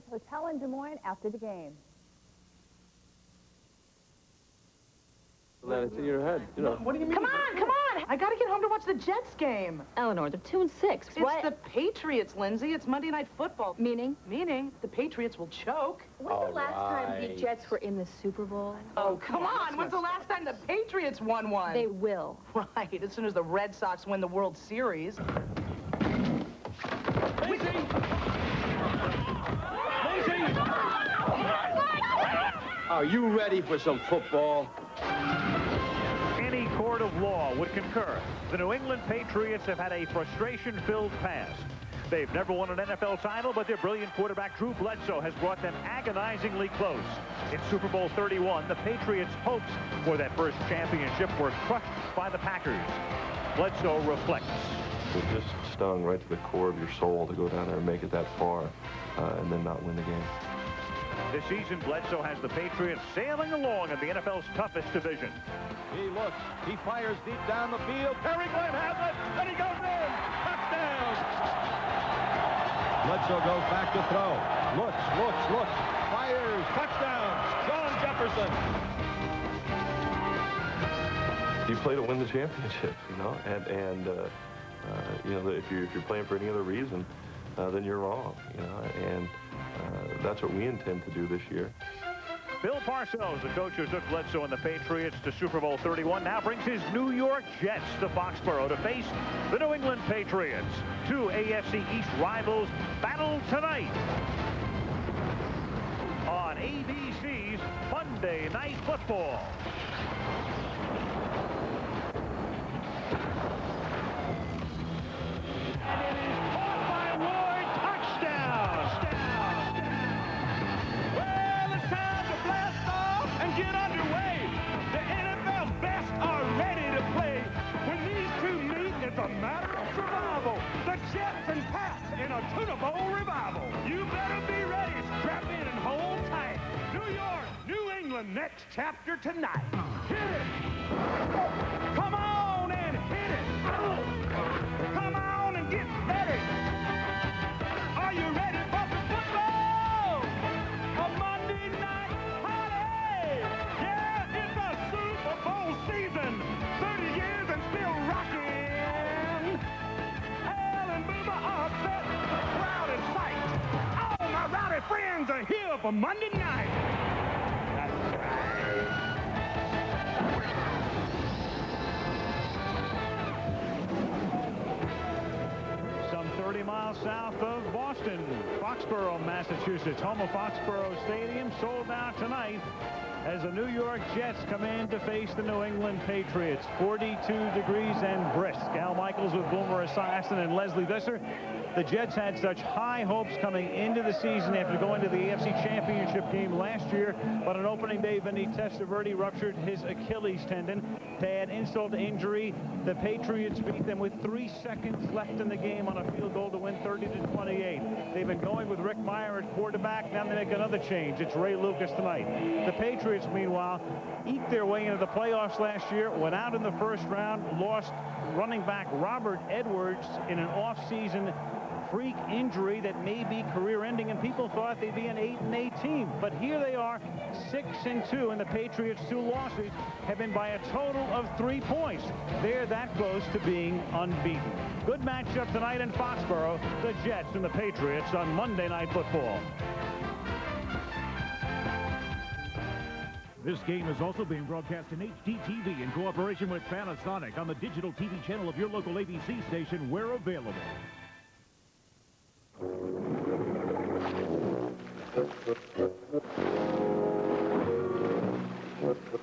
Flyers Hotel in Des Moines after the game. It's in your head, you know. What do you mean? Come on! I gotta get home to watch the Jets game. Eleanor, they're 2-6. It's the Patriots, Lindsay. It's Monday Night Football. Meaning? Meaning the Patriots will choke. When's the last time the Jets were in the Super Bowl? Oh, come on. When's the last time the Patriots won one? They will. Right, as soon as the Red Sox win the World Series. Are you ready for some football? Any court of law would concur. The New England Patriots have had a frustration-filled past. They've never won an NFL title, but their brilliant quarterback, Drew Bledsoe, has brought them agonizingly close. In Super Bowl 31, the Patriots' hopes for that first championship were crushed by the Packers. Bledsoe reflects. It just stung right to the core of your soul to go down there and make it that far and then not win the game. This season, Bledsoe has the Patriots sailing along in the NFL's toughest division. He looks. He fires deep down the field. Terry Glenn has it, and he goes in. Touchdown! Bledsoe goes back to throw. Looks. Fires. Touchdown! John Jefferson. You play to win the championship, you know, and you know, if you're playing for any other reason, then you're wrong, you know, and that's what we intend to do this year. Bill Parcells, the coach who took Bledsoe and the Patriots to Super Bowl 31, now brings his New York Jets to Foxborough to face the New England Patriots. Two AFC East rivals battle tonight on ABC's Monday Night Football. And it is caught by Ward. Touchdown! Well, it's time to blast off and get underway. The NFL's best are ready to play. When these two meet, it's a matter of survival. The Jets and Pats in a Tuna Bowl revival. You better be ready. Strap in and hold tight. New York, New England, next chapter tonight. Hit it. Come on and hit it. Come on and get ready. Are you ready for some football? A Monday night party. Yeah, it's a Super Bowl season. 30 years and still rocking. Al and Boomer are set. The crowd is psyched. All my rowdy friends are here for Monday night. That's right. Some 30 miles south of Boston, Foxborough, Massachusetts. Home of Foxborough Stadium sold out tonight as the New York Jets come in to face the New England Patriots. 42 degrees and brisk. Al Michaels with Boomer Esiason and Leslie Visser. The Jets had such high hopes coming into the season after going to the AFC Championship game last year, but on opening day, Vinny Testaverde ruptured his Achilles tendon. To add insult to injury, the Patriots beat them with 3 seconds left in the game on a field goal to win 30-28. They've been going with Rick Meyer at quarterback. Now they make another change. It's Ray Lucas tonight. The Patriots, meanwhile, eked their way into the playoffs last year, went out in the first round, lost running back Robert Edwards in an off-season freak injury that may be career-ending, and people thought they'd be an 8-8 team. But here they are, 6-2, and the Patriots' 2 losses have been by a total of 3 points. They're that close to being unbeaten. Good matchup tonight in Foxborough, the Jets and the Patriots on Monday Night Football. This game is also being broadcast in HDTV in cooperation with Panasonic on the digital TV channel of your local ABC station where available.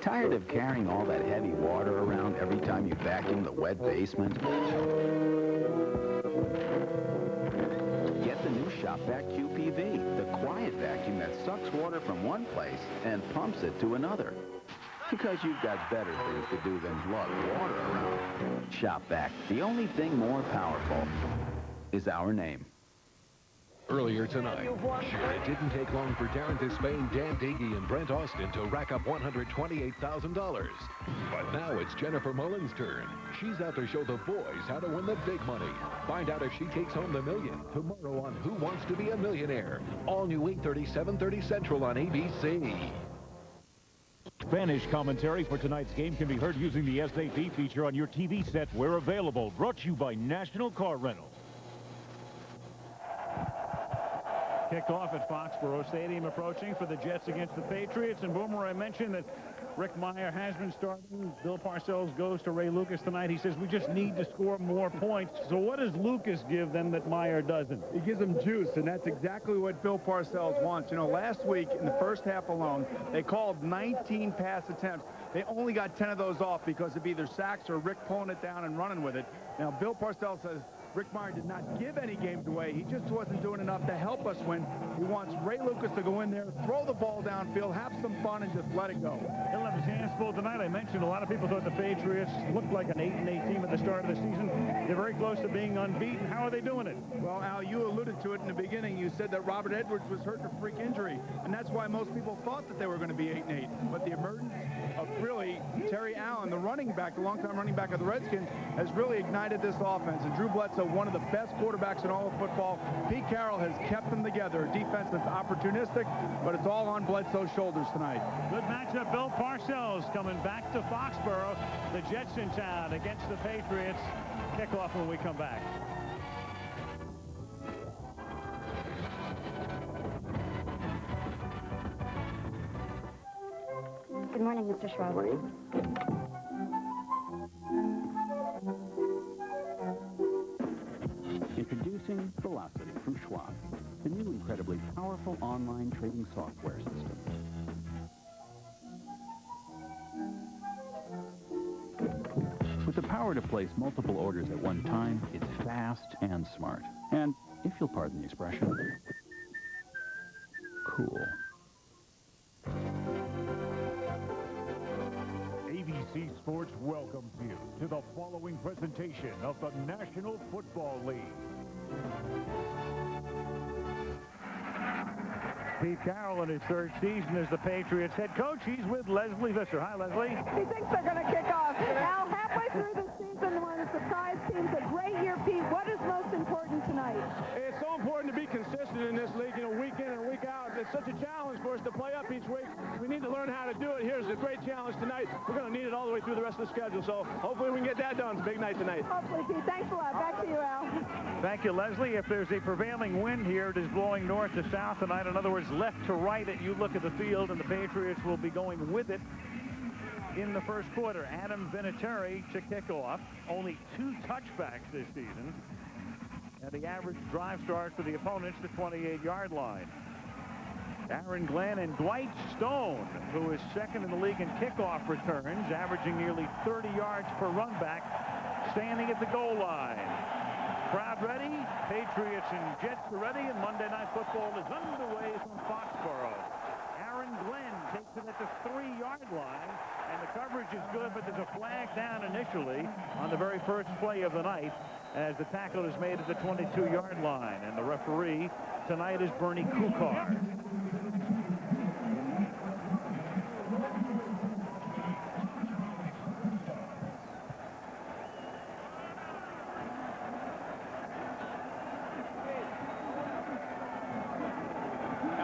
Tired of carrying all that heavy water around every time you vacuum the wet basement? Get the new Shop-Vac QPV, the quiet vacuum that sucks water from one place and pumps it to another. Because you've got better things to do than lug water around. Shop-Vac, the only thing more powerful is our name. earlier tonight. It didn't take long for Darren Despain, Dan Deege, and Brent Austin to rack up $128,000. But now it's Jennifer Mullins' turn. She's out to show the boys how to win the big money. Find out if she takes home the million tomorrow on Who Wants to Be a Millionaire? All new 8:30, 7:30 Central on ABC. Spanish commentary for tonight's game can be heard using the SAP feature on your TV set where available. Brought to you by National Car Rental. Kicked off at Foxborough Stadium, approaching for the Jets against the Patriots. And Boomer, I mentioned that Rick Mirer has been starting. Bill Parcells goes to Ray Lucas tonight. He says we just need to score more points. So what does Lucas give them that Mirer doesn't? He gives them juice, and that's exactly what Bill Parcells wants. You know, last week in the first half alone, they called 19 pass attempts. They only got 10 of those off because of either sacks or Rick pulling it down and running with it. Now, Bill Parcells says Rick Mirer did not give any games away. He just wasn't doing enough to help us win. He wants Ray Lucas to go in there, throw the ball downfield, have some fun, and just let it go. He'll have his hands full tonight. I mentioned a lot of people thought the Patriots looked like an 8-8 team at the start of the season. They're very close to being unbeaten. How are they doing it? Well, Al, you alluded to it in the beginning. You said that Robert Edwards was hurt to freak injury, and that's why most people thought that they were going to be 8-8. But the emergence of really Terry Allen, the running back, the longtime running back of the Redskins, has really ignited this offense. And Drew Bledsoe, one of the best quarterbacks in all of football. Pete Carroll has kept them together. A defense that's opportunistic, but it's all on Bledsoe's shoulders tonight. Good matchup. Bill Parcells coming back to Foxborough. The Jets in town against the Patriots. Kickoff when we come back. Good morning, Mr. Schwab. Introducing Velocity from Schwab, the new incredibly powerful online trading software system. With the power to place multiple orders at one time, it's fast and smart. And, if you'll pardon the expression, cool. ABC Sports welcomes you to the following presentation of the National Football League. Pete Carroll in his third season as the Patriots head coach. He's with Leslie Visser. Hi, Leslie. He thinks they're going to kick off. Now, halfway through the season, when the surprise team's a great year, Pete, what is most important tonight? It's so important to be consistent in this league, week in and week out. It's such a challenge for us to play up each week. We need to learn how to do it. Here's a great challenge tonight. We're going to need it all the way through the rest of the schedule, so hopefully we can get that done. It's a big night tonight. Hopefully, Pete. Thanks a lot. Back to you, Al. Thank you, Leslie. If there's a prevailing wind here, it is blowing north to south tonight. In other words, left to right. You look at the field, and the Patriots will be going with it in the first quarter. Adam Vinatieri to kick off. Only 2 touchbacks this season. And the average drive start for the opponents, the 28-yard line. Aaron Glenn and Dwight Stone, who is second in the league in kickoff returns, averaging nearly 30 yards per run back, standing at the goal line. Crowd ready, Patriots and Jets are ready, and Monday Night Football is underway from Foxborough. Aaron Glenn takes it at the 3-yard line, and the coverage is good, but there's a flag down initially on the very first play of the night as the tackle is made at the 22-yard line, and the referee tonight is Bernie Kukar.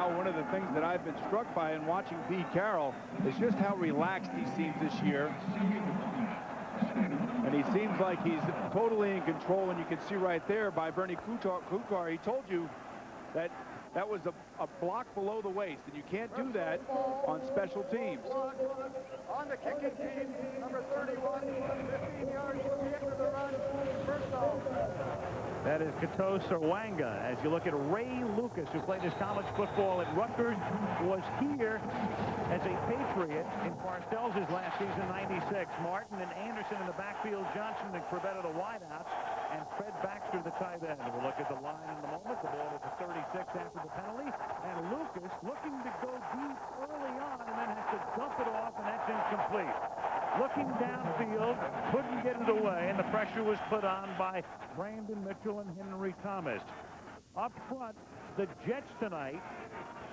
One of the things that I've been struck by in watching Pete Carroll is just how relaxed he seems this year. And he seems like he's totally in control, and you can see right there by Bernie Kukar, he told you that that was a block below the waist, and you can't do that on special teams. On the kicking team, number 31, 15 yards to the end of the run, first down. That is Kato Serwanga. As you look at Ray Lucas, who played his college football at Rutgers, was here as a Patriot in Parcells' last season, 96. Martin and Anderson in the backfield, Johnson and Crabetta the wideouts, and Fred Baxter the tight end. We'll look at the line in a moment. The ball is at 36 after the penalty, and Lucas looking to go deep early on and then has to dump it off, and that's incomplete. Looking downfield, couldn't get it away, and the pressure was put on by Brandon Mitchell and Henry Thomas. Up front, The Jets tonight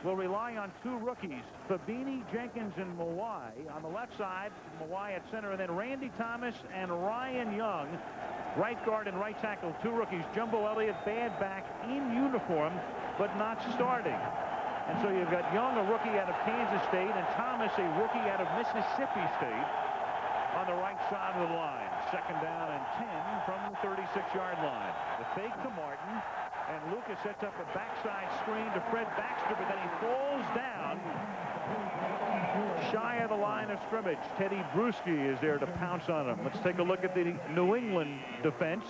will rely on two rookies, Fabini, Jenkins, and Mawai. On the left side, Mawai at center, and then Randy Thomas and Ryan Young, right guard and right tackle. Two rookies. Jumbo Elliott, bad back, in uniform, but not starting. And so you've got Young, a rookie out of Kansas State, and Thomas, a rookie out of Mississippi State, on the right side of the line. Second down and 10 from the 36-yard line. The fake to Martin, and Lucas sets up a backside screen to Fred Baxter, but then he falls down shy of the line of scrimmage. Teddy Bruschi is there to pounce on him. Let's take a look at the New England defense.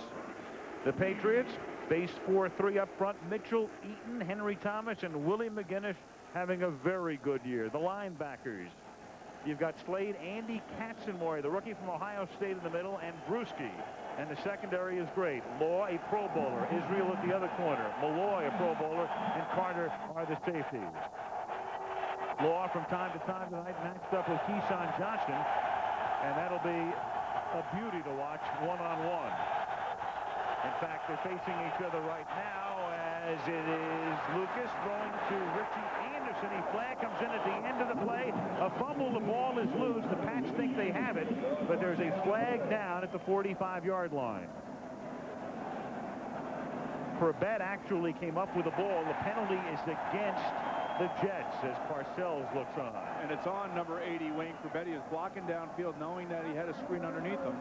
The Patriots base 4-3 up front. Mitchell, Eaton, Henry Thomas, and Willie McGinnis having a very good year. The linebackers, you've got Slade, Andy Katzenmoyer, the rookie from Ohio State in the middle, and Bruschi. And the secondary is great. Law, a Pro Bowler. Israel at the other corner. Malloy, a Pro Bowler. And Carter are the safeties. Law from time to time tonight matched up with Keyshawn Johnson. And that'll be a beauty to watch one-on-one. In fact, they're facing each other right now as it is Lucas throwing to Richie Anderson. He flag comes in at the end of the play. A fumble, the ball is loose. The Pats think they have it, but there's a flag down at the 45-yard line. Corbett actually came up with the ball. The penalty is against the Jets as Parcells looks on. And it's on number 80, Wayne Corbett. He is blocking downfield knowing that he had a screen underneath him.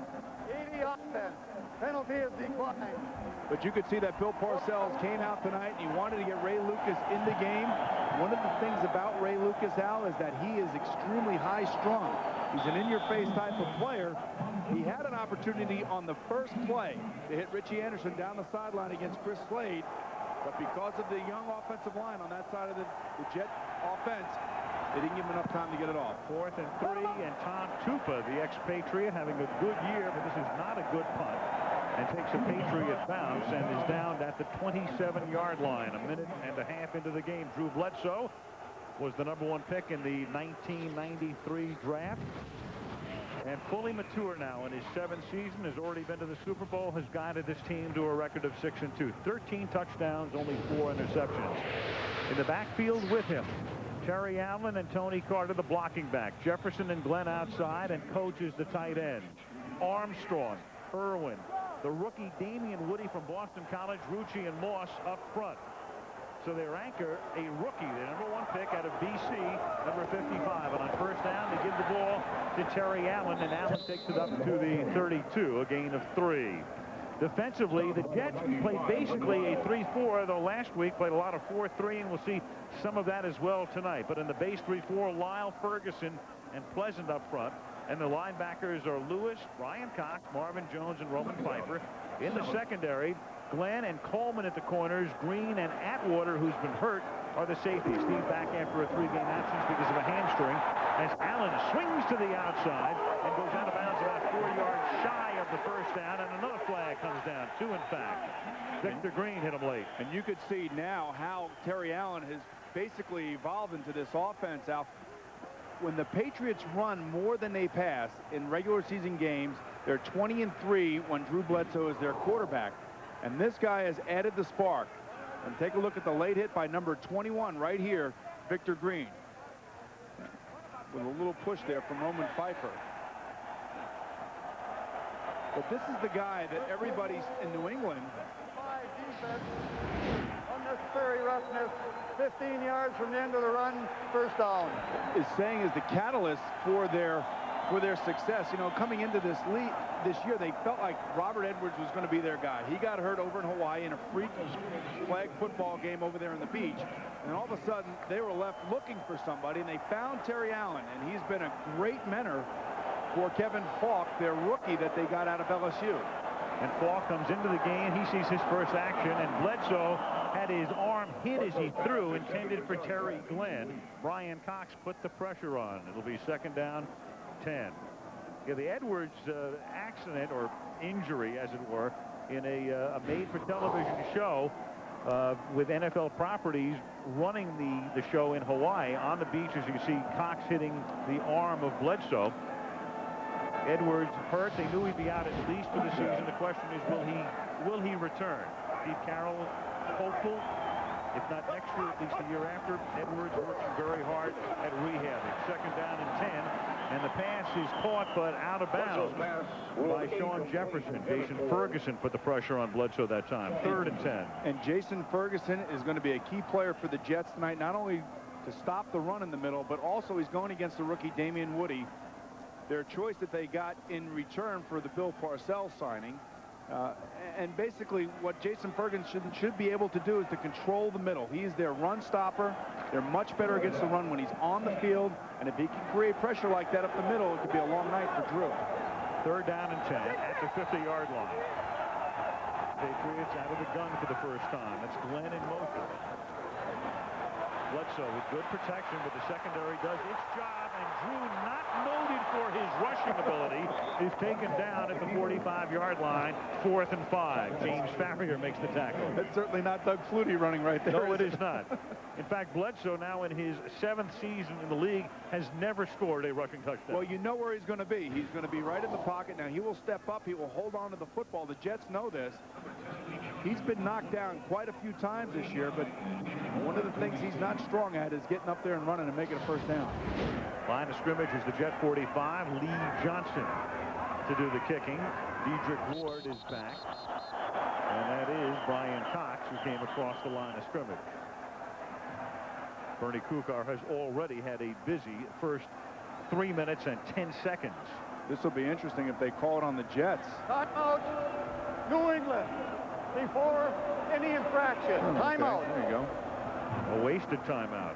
80 offense. Penalty is declined. But you could see that Bill Parcells came out tonight and he wanted to get Ray Lucas in the game. One of the things about Ray Lucas, Al, is that he is extremely high-strung. He's an in-your-face type of player. He had an opportunity on the first play to hit Richie Anderson down the sideline against Chris Slade. But because of the young offensive line on that side of the Jet offense, they didn't give him enough time to get it off. 4th and 3, and Tom Tupa, the ex-Patriot, having a good year, but this is not a good punt. And takes a Patriot bounce and is down at the 27-yard line. A minute and a half into the game. Drew Bledsoe was the #1 pick in the 1993 draft. And fully mature now in his 7th season, has already been to the Super Bowl, has guided this team to a record of 6-2. 13 touchdowns, only 4 interceptions. In the backfield with him, Terry Allen and Tony Carter, the blocking back. Jefferson and Glenn outside, and Coach is the tight end. Armstrong, Irwin, the rookie Damian Woody from Boston College, Rucci and Moss up front. So their anchor, a rookie, the #1 pick out of BC, number 55. And on first down, they give the ball to Terry Allen, and Allen takes it up to the 32, a gain of 3. Defensively, the Jets played basically a 3-4, though last week played a lot of 4-3, and we'll see some of that as well tonight. But in the base 3-4, Lyle Ferguson and Pleasant up front. And the linebackers are Lewis, Ryan Cox, Marvin Jones, and Roman Piper. In the secondary, Glenn and Coleman at the corners. Green and Atwater, who's been hurt, are the safeties. Steve back after a 3-game absence because of a hamstring, as Allen swings to the outside and goes out of bounds about 4 yards shy of the first down, and another flag comes down. 2, in fact. Victor Green hit him late. And you could see now how Terry Allen has basically evolved into this offense, Al. When the Patriots run more than they pass in regular season games, they're 20-3 when Drew Bledsoe is their quarterback. And this guy has added the spark. And take a look at the late hit by number 21 right here, Victor Green. With a little push there from Roman Pfeiffer. But this is the guy that everybody's in New England. Defense, unnecessary roughness, 15 yards from the end of the run, first down. Is saying is the catalyst for their success. You know, coming into this year, they felt like Robert Edwards was going to be their guy. He got hurt over in Hawaii in a freak flag football game over there on the beach. And all of a sudden, they were left looking for somebody, and they found Terry Allen. And he's been a great mentor for Kevin Falk, their rookie that they got out of LSU. And Falk comes into the game. He sees his first action, and Bledsoe had his arm hit as he threw, intended for Terry Glenn. Brian Cox put the pressure on. It'll be second down, 10. Yeah, the Edwards accident, or injury, as it were, in a made-for-television show with NFL Properties running the show in Hawaii. On the beach, as you see, Cox hitting the arm of Bledsoe. Edwards hurt. They knew he'd be out at least for the season. The question is, will he return? Steve Carroll hopeful. if not next year, at least the year after. Edwards working very hard at rehabbing. Second down and 10, and the pass is caught but out of bounds by Sean Jefferson. Jason Ferguson put the pressure on Bledsoe that time. Third and 10. And Jason Ferguson is going to be a key player for the Jets tonight, not only to stop the run in the middle, but also he's going against the rookie Damian Woody. Their choice that they got in return for the Bill Parcells signing. And basically what Jason Ferguson should be able to do is to control the middle. He's their run stopper. They're much better against the run when he's on the field. And if he can create pressure like that up the middle, it could be a long night for Drew. Third down and 10 at the 50-yard line. Patriots out of the gun for the first time. That's Glenn in motion. Bledsoe with good protection, but the secondary does its job, and Drew, not noted for his rushing ability, is taken down at the 45-yard line. 4th and 5. James Farrior makes the tackle. That's certainly not Doug Flutie running right there. No, it is not. In fact, Bledsoe, now in his 7th season in the league, has never scored a rushing touchdown. Well, you know where he's going to be. He's going to be right in the pocket. Now, he will step up. He will hold on to the football. The Jets know this. He's been knocked down quite a few times this year, but one of the things he's not strong at is getting up there and running and making a first down. Line of scrimmage is the Jet 45. Lee Johnson to do the kicking. Dedrick Ward is back. And that is Brian Cox, who came across the line of scrimmage. Bernie Kukar has already had a busy first 3 minutes and 10 seconds. This will be interesting if they call it on the Jets. Timeout, New England, before any infraction. Timeout. There you go. A wasted timeout.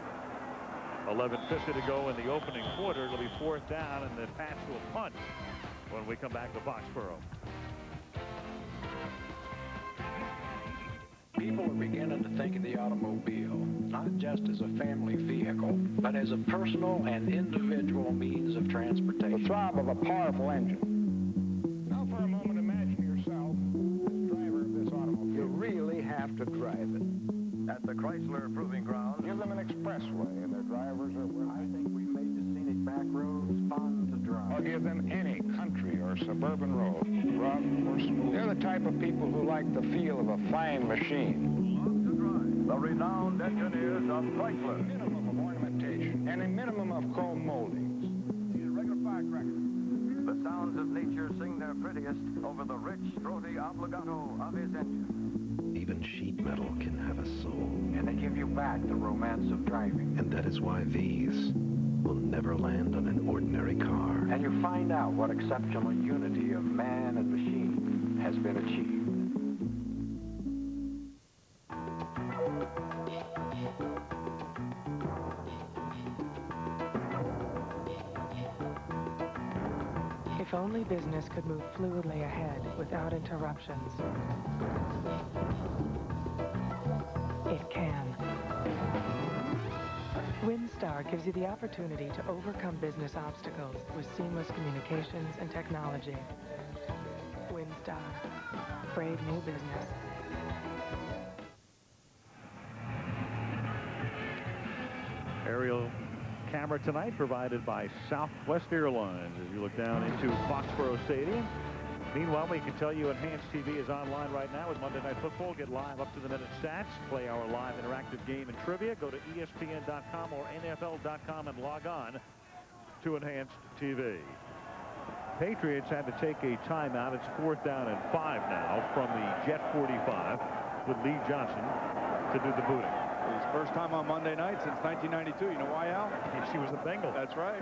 11:50 to go in the opening quarter. It'll be 4th down, and the Pats will punt when we come back to Foxborough. People are beginning to think of the automobile not just as a family vehicle, but as a personal and individual means of transportation. The throb of a powerful engine. Now for a moment, imagine yourself as driver of this automobile. You really have to drive it. At the Chrysler Proving Ground, Give them an expressway and their drivers are willing. I think we've made the scenic back roads fun to drive. Or give them any country or suburban road, rough or smooth. They're the type of people who like the feel of a fine machine. the renowned engineers of Chrysler. Minimum of ornamentation and a minimum of chrome moldings. Regular firecracker. The sounds of nature sing their prettiest over the rich, throaty obligato of his engine. Even sheet metal can have a soul. And they give you back the romance of driving. And that is why these will never land on an ordinary car. And you find out what exceptional unity of man and machine has been achieved. If only business could move fluidly ahead without interruptions. It can. WinStar gives you the opportunity to overcome business obstacles with seamless communications and technology. WinStar. Brave new business. Aerial camera tonight provided by Southwest Airlines as you look down into Foxborough Stadium. Meanwhile, we can tell you Enhanced TV is online right now with Monday Night Football. Get live up-to-the-minute stats, play our live interactive game and trivia. Go to ESPN.com or NFL.com and log on to Enhanced TV. Patriots had to take a timeout. It's 4th down and 5 now from the Jet 45 with Lee Johnson to do the booting. His first time on Monday night since 1992. You know why, Al? She was a Bengal. That's right.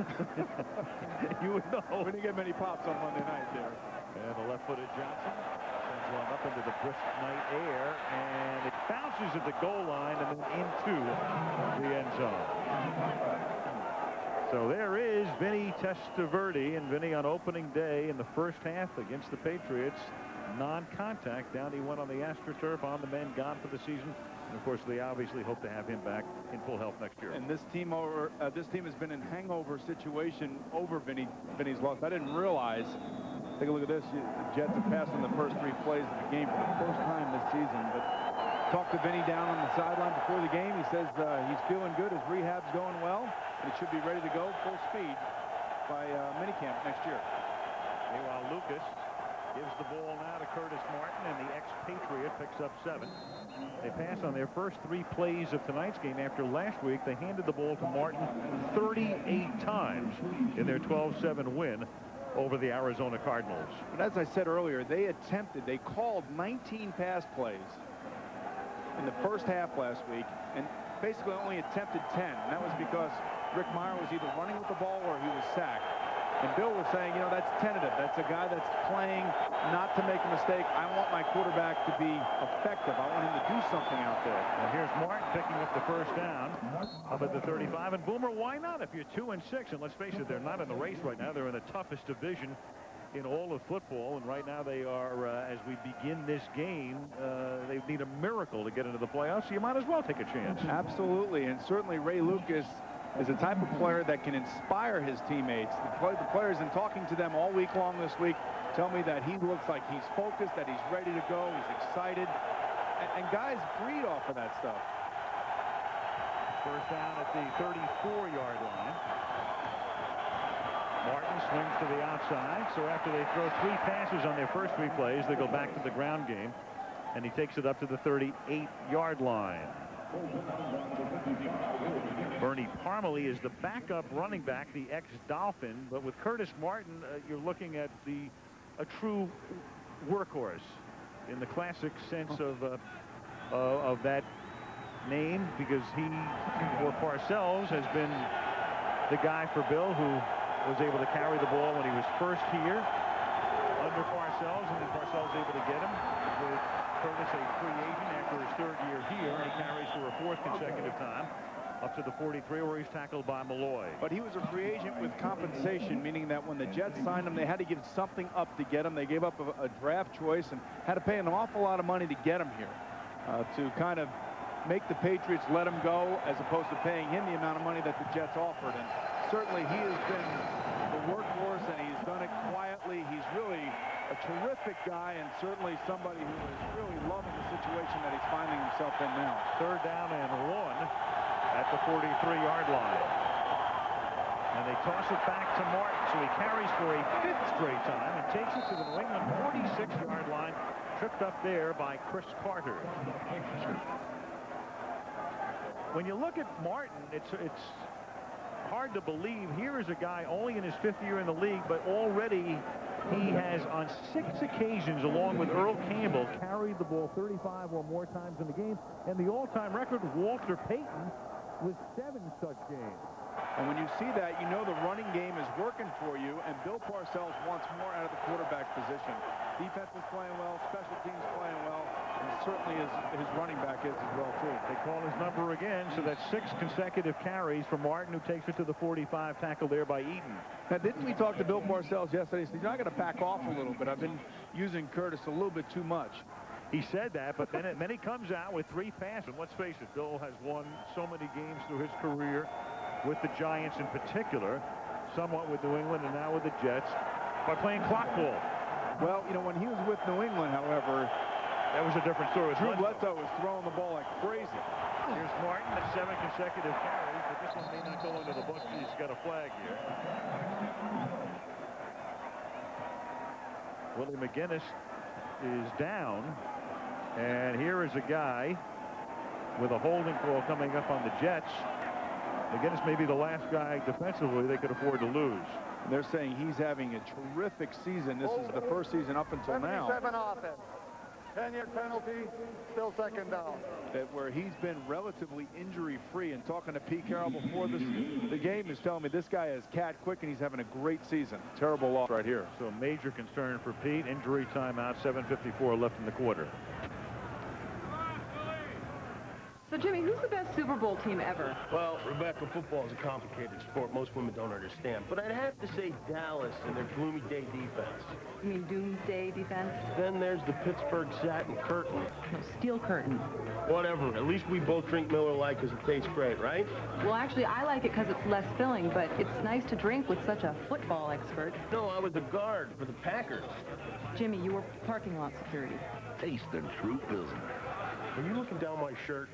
You would know. We didn't get many pops on Monday night there. And the left-footed Johnson sends one up into the brisk night air, and it bounces at the goal line and then into the end zone. So there is Vinny Testaverde, and Vinny on opening day in the first half against the Patriots. Non-contact. Down he went on the AstroTurf, on the men, gone for the season. And of course, they obviously hope to have him back in full health next year. And this team has been in hangover situation over Vinny's loss. I didn't realize. Take a look at this. The Jets have passed on the first 3 plays of the game for the first time this season. But talked to Vinny down on the sideline before the game. He says he's feeling good. His rehab's going well. And he should be ready to go full speed by minicamp next year. Meanwhile, Lucas Gives the ball now to Curtis Martin, and the ex-Patriot picks up 7. They pass on their first 3 plays of tonight's game. After last week, they handed the ball to Martin 38 times in their 12-7 win over the Arizona Cardinals. But as I said earlier, they called 19 pass plays in the first half last week, and basically only attempted 10. And that was because Rick Mirer was either running with the ball or he was sacked. And Bill was saying, you know, that's tentative. That's a guy that's playing not to make a mistake. I want my quarterback to be effective. I want him to do something out there. And here's Martin picking up the first down up at the 35. And Boomer, why not? If you're 2-6, and let's face it, they're not in the race right now. They're in the toughest division in all of football, and right now they are, as we begin this game, they need a miracle to get into the playoffs, so you might as well take a chance. Absolutely, and certainly Ray Lucas is a type of player that can inspire his teammates. The players, in talking to them all week long this week, tell me that he looks like he's focused, that he's ready to go, he's excited, and guys breed off of that stuff. First down at the 34-yard line. Martin swings to the outside, so after they throw 3 passes on their first 3 plays, they go back to the ground game, and he takes it up to the 38-yard line. Bernie Parmalee is the backup running back, the ex-Dolphin, but with Curtis Martin, you're looking at a true workhorse in the classic sense of that name, because he, for Parcells, has been the guy for Bill who was able to carry the ball when he was first here under Parcells, and then Parcells able to get him with Curtis a free agent after his 3rd year here, and he carries for a 4th consecutive time up to the 43, where he's tackled by Malloy. But he was a free agent with compensation, meaning that when the Jets signed him, they had to give something up to get him. They gave up a draft choice and had to pay an awful lot of money to get him here, to kind of make the Patriots let him go, as opposed to paying him the amount of money that the Jets offered. And certainly he has been the workhorse, and he's done it quietly. He's really a terrific guy, and certainly somebody who is really loving the situation that he's finding himself in now. 3rd down and 1 at the 43-yard line. And they toss it back to Martin, so he carries for a 5th straight time and takes it to the New England 46-yard line, tripped up there by Chris Carter. When you look at Martin, it's hard to believe. Here is a guy only in his 5th year in the league, but already he has, on 6 occasions, along with Earl Campbell, carried the ball 35 or more times in the game. And the all-time record, Walter Payton, with 7 such games. And when you see that, you know the running game is working for you, and Bill Parcells wants more out of the quarterback position. Defense is playing well, special teams playing well, and certainly his running back is as well, too. They call his number again, so that's 6 consecutive carries for Martin, who takes it to the 45, tackled there by Eaton. Now, didn't we talk to Bill Parcells yesterday? He said, you're not going to back off a little bit. I've been using Curtis a little bit too much. He said that, but then he comes out with 3 passes. And let's face it, Bill has won so many games through his career with the Giants in particular, somewhat with New England and now with the Jets, by playing clock ball. Well, you know, when he was with New England, however, that was a different story. Drew Bledsoe was throwing the ball like crazy. Here's Martin at 7 consecutive carries, but this one may not go into the books. He's got a flag here. Willie McGinnis is down, and here is a guy with a holding call coming up on the Jets. McGinnis may be the last guy defensively they could afford to lose. And they're saying he's having a terrific season. This is the first season up until now. 77 offense. 10-yard penalty, still 2nd down. That where he's been relatively injury-free, and talking to Pete Carroll before the game is telling me this guy is cat quick and he's having a great season. Terrible loss right here. So a major concern for Pete. Injury timeout, 7:54 left in the quarter. So, Jimmy, who's the best Super Bowl team ever? Well, Rebecca, football is a complicated sport most women don't understand. But I'd have to say Dallas and their gloomy day defense. You mean doomsday defense? Then there's the Pittsburgh satin curtain. No, steel curtain. Whatever. At least we both drink Miller Lite because it tastes great, right? Well, actually, I like it because it's less filling, but it's nice to drink with such a football expert. No, I was the guard for the Packers. Jimmy, you were parking lot security. Taste the true Pilsner. Are you looking down my shirt?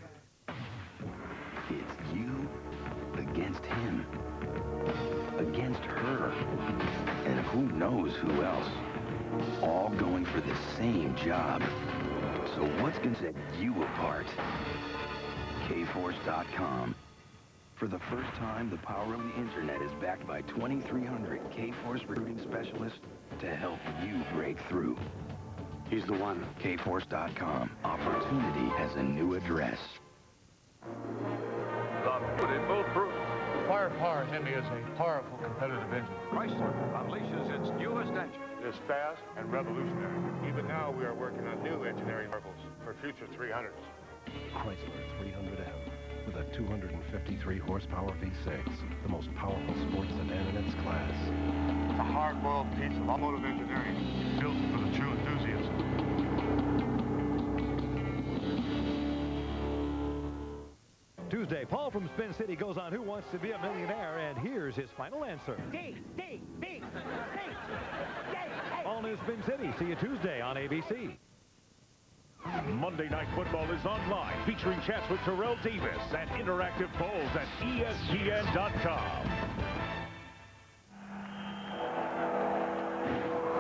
It's you against him, against her, and who knows who else. all going for the same job. So what's going to set you apart? Kforce.com. For the first time, the power of the internet is backed by 2,300 Kforce recruiting specialists to help you break through. He's the one. Kforce.com. Opportunity has a new address. The beautiful Brute. Firepower Hemi is a powerful competitive engine. Chrysler unleashes its newest engine. It is fast and revolutionary. Even now, we are working on new engineering marvels for future 300s. Chrysler 300M with a 253 horsepower V6, the most powerful sports sedan in its class. It's a hard-boiled piece of automotive engineering built for the true enthusiast. Tuesday, Paul from Spin City goes on Who Wants to Be a Millionaire, and here's his final answer. D. All News Spin City. See you Tuesday on ABC. Monday Night Football is online, featuring chats with Terrell Davis and interactive polls at ESPN.com.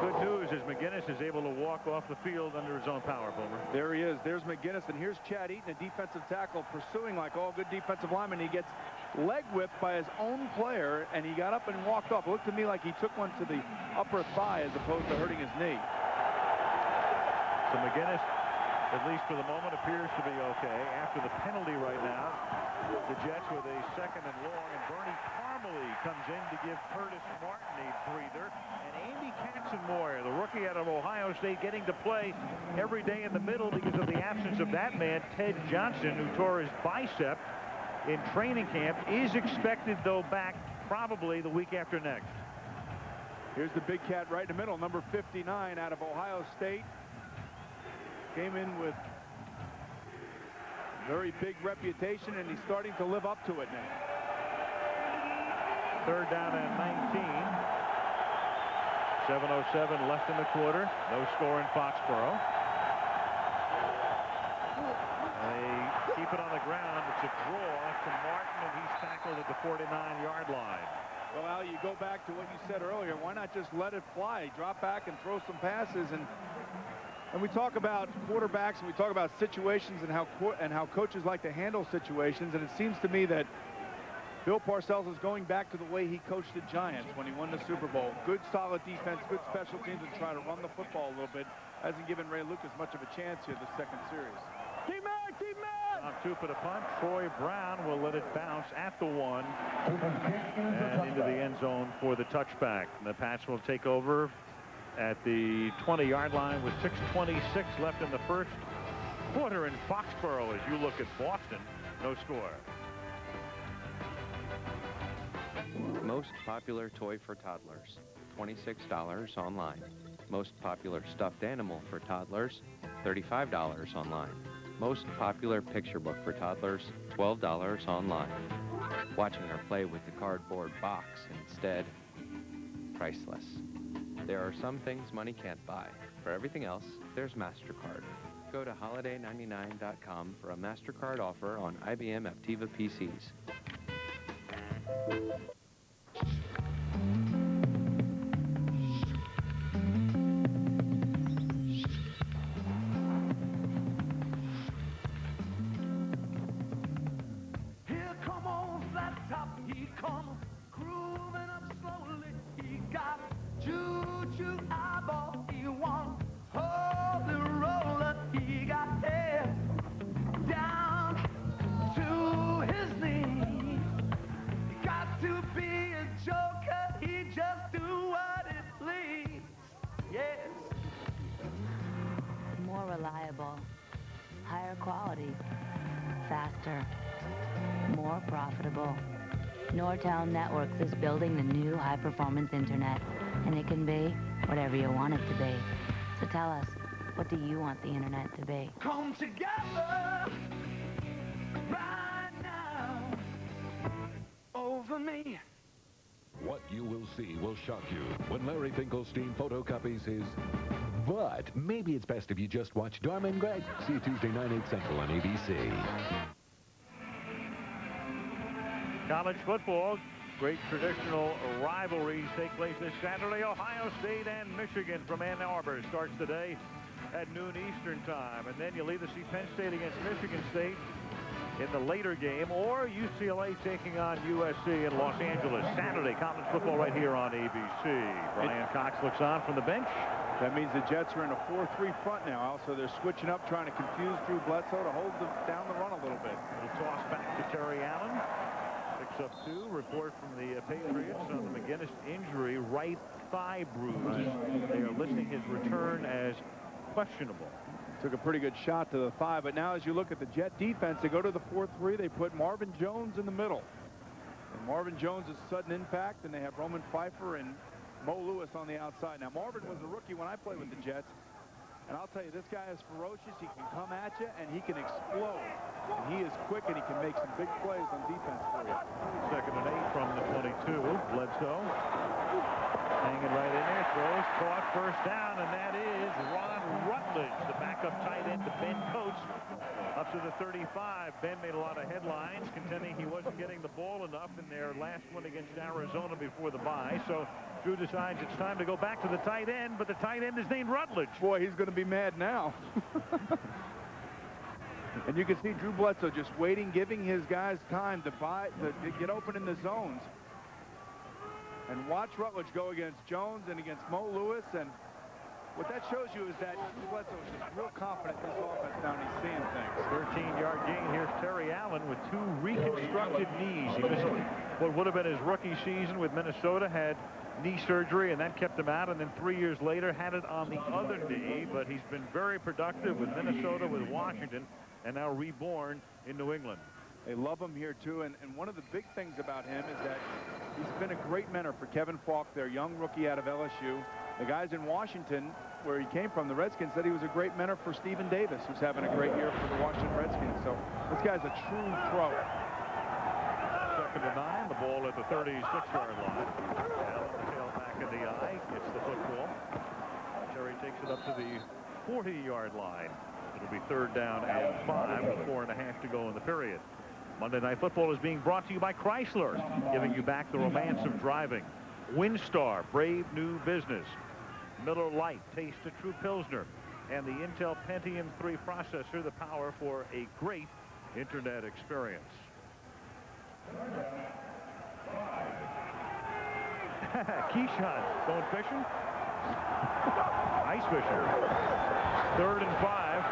Good news is McGinnis is able to walk off the field under his own power, Boomer. There he is. There's McGinnis, and here's Chad Eaton, a defensive tackle, pursuing like all good defensive linemen. He gets leg whipped by his own player, and he got up and walked off. It looked to me like he took one to the upper thigh as opposed to hurting his knee. So McGinnis, at least for the moment, appears to be okay. After the penalty right now, the Jets with a 2nd and long, and Bernie Parmalee comes in to give Curtis Martin a breather. And Andy Katzenmoyer, the rookie out of Ohio State, getting to play every day in the middle because of the absence of that man, Ted Johnson, who tore his bicep in training camp, is expected, though, back probably the week after next. Here's the big cat right in the middle, number 59 out of Ohio State. Came in with very big reputation, and he's starting to live up to it now. 3rd down and 19. 7:07 left in the quarter. No score in Foxborough. They keep it on the ground. It's a draw to Martin, and he's tackled at the 49-yard line. Well, Al, you go back to what you said earlier. Why not just let it fly? Drop back and throw some passes. And we talk about quarterbacks, and we talk about situations and how coaches like to handle situations. And it seems to me that Bill Parcells is going back to the way he coached the Giants when he won the Super Bowl. Good, solid defense, good special teams, and try to run the football a little bit. Hasn't given Ray Lucas much of a chance here this 2nd series. On 2 for the punt. Troy Brown will let it bounce at the 1 and into the end zone for the touchback. And the Pats will take over at the 20-yard line with 6:26 left in the first quarter in Foxborough. As you look at Boston, no score. Most popular toy for toddlers, $26 online. Most popular stuffed animal for toddlers, $35 online. Most popular picture book for toddlers, $12 online. Watching her play with the cardboard box instead, priceless. There are some things money can't buy. For everything else, there's MasterCard. Go to holiday99.com for a MasterCard offer on IBM Aptiva PCs. Here come on flat top, he come grooving up slowly. He got choo-choo eyeball, he want holy roller. He got hair down to his knees. He got to be a joker, he just do what he please. Yes. More reliable, higher quality, faster, more profitable. Nortel Networks is building the new high-performance internet, and it can be whatever you want it to be. So tell us, what do you want the internet to be? Come together right now over me. What you will see will shock you when Larry Finkelstein photocopies his... But maybe it's best if you just watch Dharma and Greg. See you Tuesday, 9, 8 Central on ABC. College football, Great traditional rivalries take place this Saturday. Ohio State and Michigan from Ann Arbor starts today at noon Eastern time. And then you'll either see Penn State against Michigan State in the later game, or UCLA taking on USC in Los Angeles. Saturday, college football right here on ABC. Brian Cox looks on from the bench. That means the Jets are in a 4-3 front now, Al, so they're switching up, trying to confuse Drew Bledsoe to hold down the run a little bit. Little toss back to Terry Allen. Picks up 2. Report from the Patriots on the McGinnis injury, right thigh bruise. They are listing his return as questionable. Took a pretty good shot to the thigh, but now as you look at the Jet defense, they go to the 4-3. They put Marvin Jones in the middle. And Marvin Jones is sudden impact, and they have Roman Pfeiffer and Mo Lewis on the outside. Now, Marvin was a rookie when I played with the Jets, and I'll tell you, this guy is ferocious. He can come at you, and he can explode. And he is quick, and he can make some big plays on defense for you. 2nd and 8 from the 22. Bledsoe hanging right in there. Throws, caught, first down, and that is Ron Rutledge, the backup tight end to Ben Coates, up to the 35. Ben made a lot of headlines, contending he wasn't getting the ball enough in their last one against Arizona before the bye. So Drew decides it's time to go back to the tight end, but the tight end is named Rutledge. Boy, he's going to be mad now. And you can see Drew Bledsoe just waiting, giving his guys time to get open in the zones. And watch Rutledge go against Jones and against Mo Lewis. And what that shows you is that Drew Bledsoe is just real confident in this offense now, and he's seeing things. 13-yard gain. Here's Terry Allen with 2 reconstructed knees. He missed what would have been his rookie season with Minnesota, had knee surgery, and that kept him out. And then 3 years later, had it on the other knee. But he's been very productive with Minnesota, with Washington, and now reborn in New England. They love him here, too. And one of the big things about him is that he's been a great mentor for Kevin Falk, their young rookie out of LSU. The guys in Washington, where he came from, the Redskins, said he was a great mentor for Stephen Davis, who's having a great year for the Washington Redskins. So this guy's a true pro. 2nd and 9, the ball at the 36-yard line. Allen, the tailback in the eye, gets the football. Terry takes it up to the 40-yard line. It'll be 3rd down and 5 with 4.5 to go in the period. Monday Night Football is being brought to you by Chrysler, giving you back the romance of driving. Windstar, brave new business. Miller Lite, taste a true Pilsner. And the Intel Pentium 3 processor, the power for a great internet experience. Keyshawn going fishing. Ice fishing. 3rd and 5.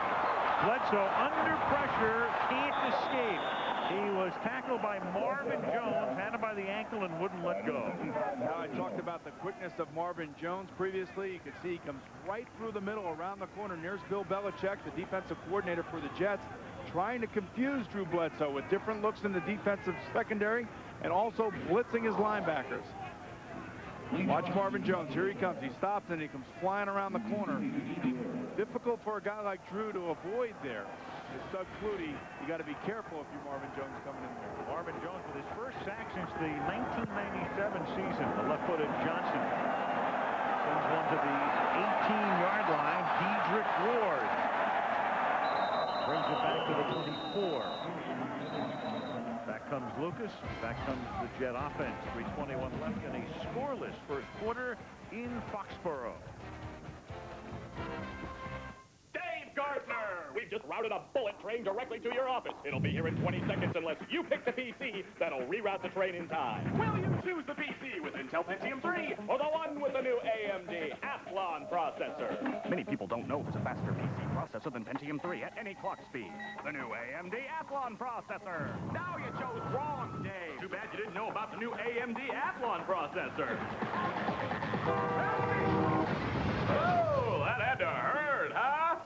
Bledsoe under pressure, can't escape. He was tackled by Marvin Jones, had him by the ankle and wouldn't let go. Now, I talked about the quickness of Marvin Jones previously. You can see he comes right through the middle around the corner. There's Bill Belichick, the defensive coordinator for the Jets, trying to confuse Drew Bledsoe with different looks in the defensive secondary and also blitzing his linebackers. Watch Marvin Jones. Here he comes. He stops and he comes flying around the corner. Difficult for a guy like Drew to avoid there. With Doug Flutie, you got to be careful if you're Marvin Jones coming in there. Marvin Jones with his first sack since the 1997 season. The left-footed Johnson sends one to the 18-yard line. Dedrick Ward brings it back to the 24. Back comes Lucas. Back comes the Jet offense. 3:21 left in a scoreless first quarter in Foxborough. Gardner, we've just routed a bullet train directly to your office. It'll be here in 20 seconds unless you pick the PC that'll reroute the train in time. Will you choose the PC with Intel Pentium 3 or the one with the new AMD Athlon processor? Many people don't know there's a faster PC processor than Pentium 3 at any clock speed. The new AMD Athlon processor. Now you chose wrong, Dave. Too bad you didn't know about the new AMD Athlon processor. Oh, that had to hurt, huh?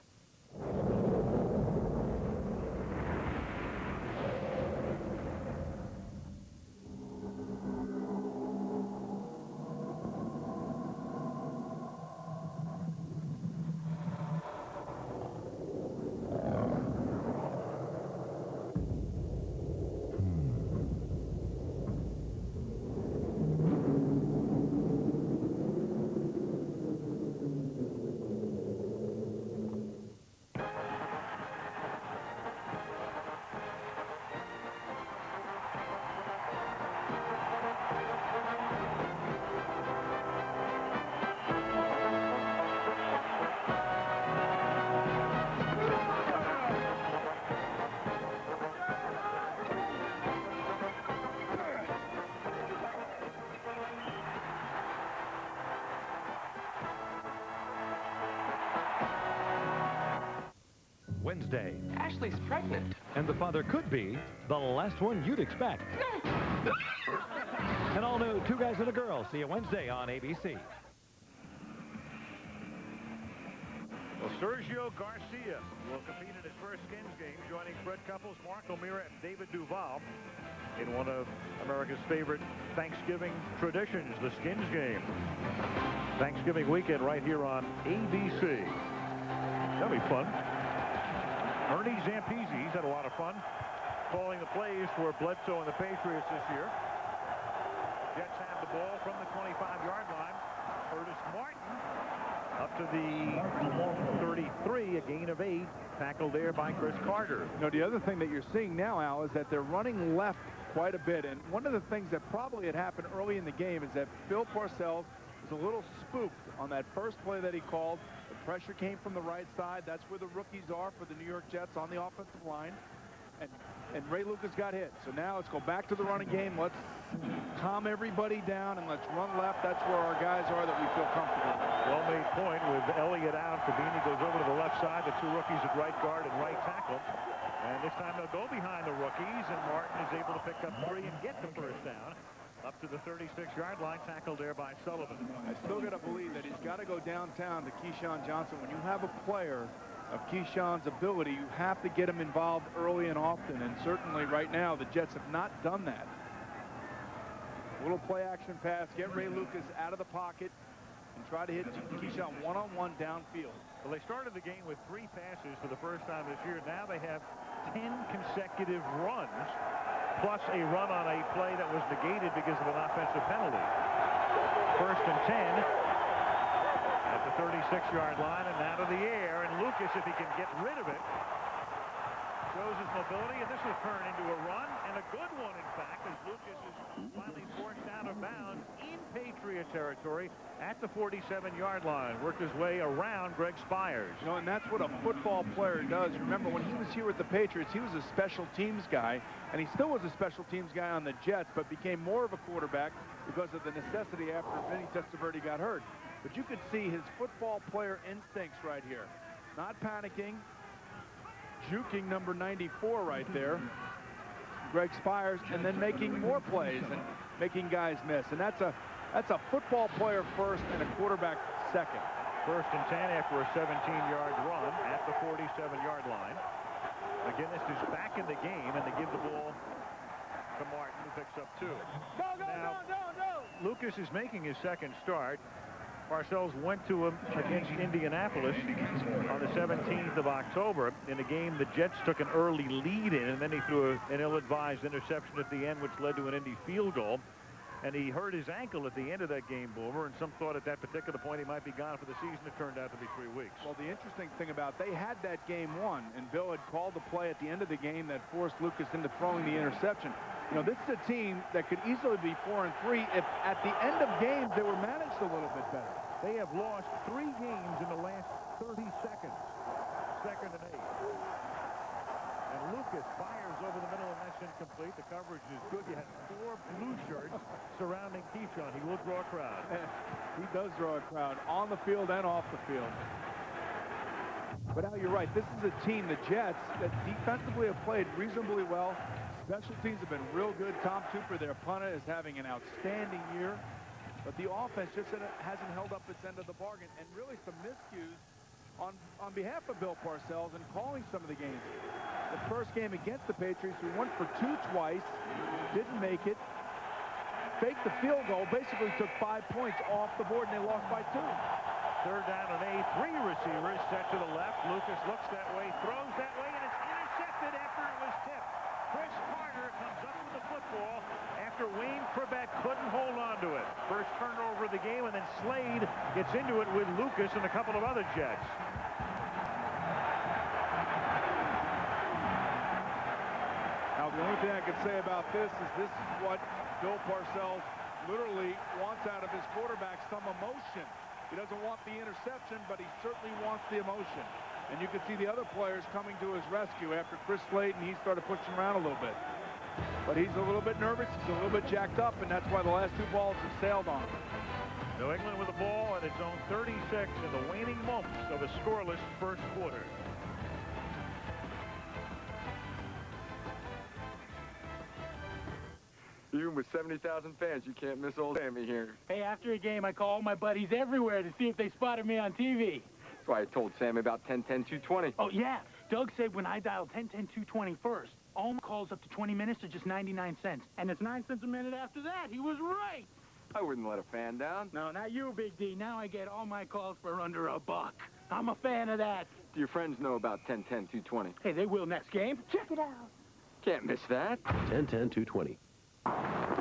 Wednesday. Ashley's pregnant. And the father could be the last one you'd expect. An all-new Two Guys and a Girl. See you Wednesday on ABC. Well, Sergio Garcia will compete in his first Skins game, joining Fred Couples, Mark O'Meara, and David Duval in one of America's favorite Thanksgiving traditions, the Skins game. Thanksgiving weekend right here on ABC. That'll be fun. Ernie Zampese, he's had a lot of fun calling the plays for Bledsoe and the Patriots this year. Jets have the ball from the 25-yard line. Curtis Martin up to the 33, a gain of 8, tackled there by Chris Carter. You know, the other thing that you're seeing now, Al, is that they're running left quite a bit. And one of the things that probably had happened early in the game is that Bill Parcells was a little spooked on that first play that he called. The pressure came from the right side. That's where the rookies are for the New York Jets on the offensive line. And Ray Lucas got hit. So now let's go back to the running game. Let's calm everybody down and let's run left. That's where our guys are that we feel comfortable. Well-made point with Elliott out. Fabini goes over to the left side. The two rookies at right guard and right tackle. And this time they'll go behind the rookies, and Martin is able to pick up 3 and get the first down. Up to the 36-yard line, tackled there by Sullivan. I still got to believe that he's got to go downtown to Keyshawn Johnson. When you have a player of Keyshawn's ability, you have to get him involved early and often, and certainly right now the Jets have not done that. A little play action pass, get Ray Lucas out of the pocket and try to hit Keyshawn one-on-one downfield. Well, they started the game with 3 passes for the first time this year. Now they have 10 consecutive runs, plus a run on a play that was negated because of an offensive penalty. First and 10 at the 36-yard line and out of the air. And Lucas, if he can get rid of it, shows his mobility, and this will turn into a run, and a good one, in fact, as Lucas is finally forced out of bounds in Patriot territory at the 47-yard line. Worked his way around Greg Spires. You know, and that's what a football player does. Remember, when he was here with the Patriots, he was a special teams guy, and he still was a special teams guy on the Jets, but became more of a quarterback because of the necessity after Vinny Testaverde got hurt. But you could see his football player instincts right here. Not panicking, juking number 94 right there, Greg Spires, and then making more plays and making guys miss. And that's a football player first and a quarterback second. First and 10 after a 17-yard run at the 47-yard line. Again, this is back in the game, and they give the ball to Martin, who picks up 2. Now, Lucas is making his second start. Parcells went to him against Indianapolis on the 17th of October in a game the Jets took an early lead in, and then he threw an ill-advised interception at the end, which led to an Indy field goal. And he hurt his ankle at the end of that game, Boomer, and some thought at that particular point he might be gone for the season. It turned out to be 3 weeks. Well, the interesting thing about they had that game won, and Bill had called the play at the end of the game that forced Lucas into throwing the interception. You know, this is a team that could easily be 4-3 if at the end of games they were managed a little bit better. They have lost 3 games in the last 30 seconds. 2nd and 8. And Lucas fires over the middle, and that's incomplete. The coverage is good. You have 4 blue shirts surrounding Keyshawn. He will draw a crowd. He does draw a crowd on the field and off the field. But now you're right. This is a team, the Jets, that defensively have played reasonably well. Special teams have been real good. Tom Tupper, their punter, is having an outstanding year. But the offense just hasn't held up its end of the bargain, and really some miscues on behalf of Bill Parcells and calling some of the games. The first game against the Patriots, we went for 2 twice, didn't make it, faked the field goal, basically took 5 points off the board, and they lost by 2. 3rd down and 8. 3 receivers set to the left. Lucas looks that way, throws that way, and it's intercepted after it was tipped. Chris Carter comes up with the football after Wayne Trebek couldn't hold on to it. First turnover of the game, and then Slade gets into it with Lucas and a couple of other Jets. Now, the only thing I can say about this is what Bill Parcells literally wants out of his quarterback, some emotion. He doesn't want the interception, but he certainly wants the emotion. And you can see the other players coming to his rescue after Chris Slade, and he started pushing around a little bit. But he's a little bit nervous, he's a little bit jacked up, and that's why the last 2 balls have sailed on him. New England with the ball at its own 36 in the waning moments of a scoreless first quarter. You with 70,000 fans, you can't miss old Sammy here. Hey, after a game, I call all my buddies everywhere to see if they spotted me on TV. That's why I told Sammy about 10-10-220. Oh, yeah. Doug said when I dialed 10-10-220 first, all my calls up to 20 minutes are just 99 cents. And it's 9 cents a minute after that. He was right. I wouldn't let a fan down. No, not you, Big D. Now I get all my calls for under $1. I'm a fan of that. Do your friends know about 10-10-220? Hey, they will next game. Check it out. Can't miss that. 10-10-220.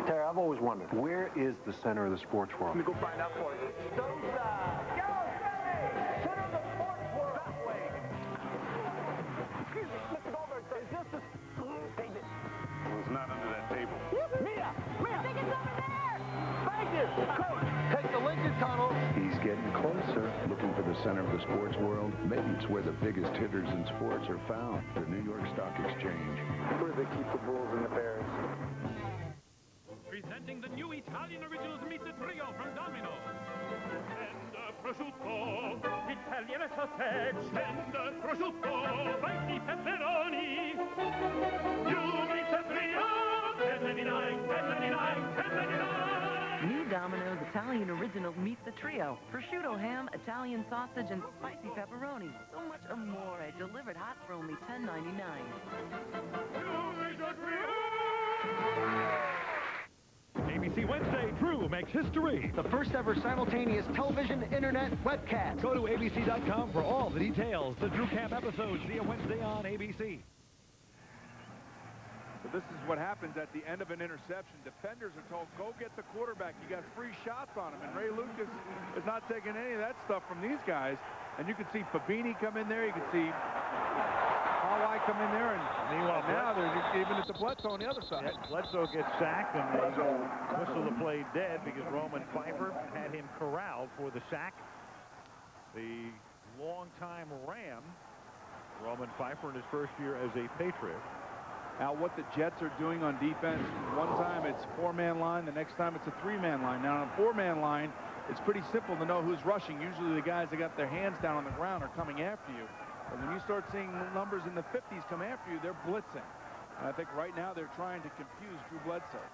Terry, I've always wondered, where is the center of the sports world? Let me go find out for you. Center of the sports world. That way. Excuse me, Mr. Goldberg, is this the... David. Well, it's not under that table. Mia! I think it's over there! Thank you! Coach, take the Lincoln Tunnel. He's getting closer, looking for the center of the sports world. Maybe it's where the biggest hitters in sports are found, the New York Stock Exchange. Where they keep the Bulls and the Bears. Presenting the new Italian Originals Meet the Trio from Domino. Tender prosciutto, Italian sausage, tender prosciutto, spicy pepperoni. You meet the trio, $10.99, $10.99, $10.99. New Domino's Italian Originals Meet the Trio. Prosciutto ham, Italian sausage, and spicy pepperoni. So much amore, delivered hot for only $10.99. You meet the trio. ABC Wednesday, Drew makes history. The first ever simultaneous television internet webcast. Go to abc.com for all the details. The Drew Camp episode. See you Wednesday on ABC. So this is what happens at the end of an interception. Defenders are told, go get the quarterback. You got free shots on him. And Ray Lucas is not taking any of that stuff from these guys. And you can see Fabini come in there. You can see Hawaii come in there. And meanwhile, now they're giving it to Bledsoe on the other side. Yeah, Bledsoe gets sacked, and they whistle the play dead because Roman Pfeiffer had him corralled for the sack. The longtime Ram, Roman Pfeiffer, in his first year as a Patriot. Now, what the Jets are doing on defense, one time it's four-man line, the next time it's a three-man line. Now, on a four-man line, it's pretty simple to know who's rushing. Usually the guys that got their hands down on the ground are coming after you. But when you start seeing numbers in the 50s come after you, they're blitzing. And I think right now they're trying to confuse Drew Bledsoe.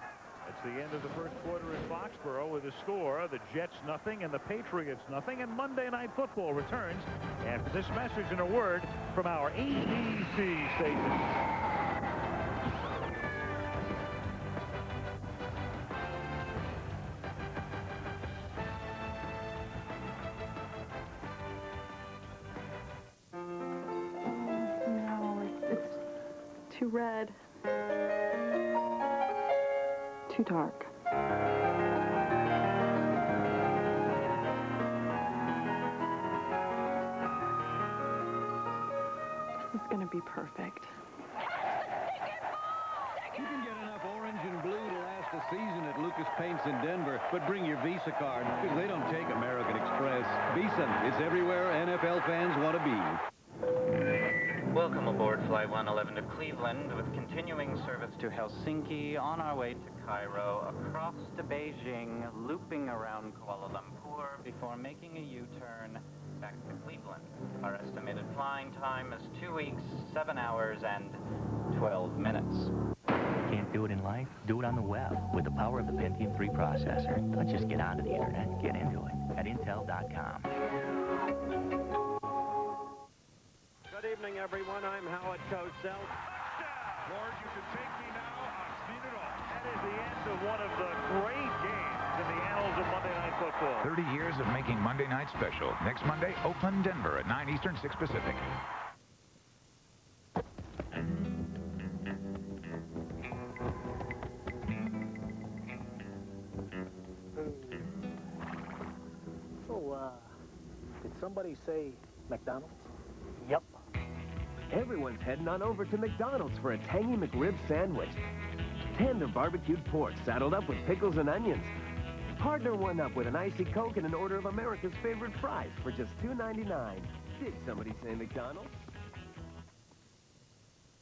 That's the end of the first quarter in Foxborough with a score. The Jets nothing and the Patriots nothing. And Monday Night Football returns after this message and a word from our ABC station. Too red. Too dark. This is going to be perfect. You can get enough orange and blue to last a season at Lucas Paints in Denver, but bring your Visa card because they don't take American Express. Visa, it's everywhere NFL fans want to be. Welcome aboard Flight 111 to Cleveland with continuing service to Helsinki, on our way to Cairo, across to Beijing, looping around Kuala Lumpur before making a U-turn back to Cleveland. Our estimated flying time is 2 weeks, 7 hours, and 12 minutes. Can't do it in life? Do it on the web with the power of the Pentium 3 processor. Don't just get onto the internet, get into it at Intel.com. Good evening, everyone. I'm Howard Cosell. Lord, you can take me now. I've seen it all. That is the end of one of the great games in the annals of Monday Night Football. 30 years of making Monday night special. Next Monday, Oakland, Denver at 9 Eastern, 6 Pacific. So, did somebody say McDonald's? Yep. Everyone's heading on over to McDonald's for a tangy McRib sandwich. Tender barbecued pork saddled up with pickles and onions. Partner one up with an icy Coke and an order of America's favorite fries for just $2.99. Did somebody say McDonald's?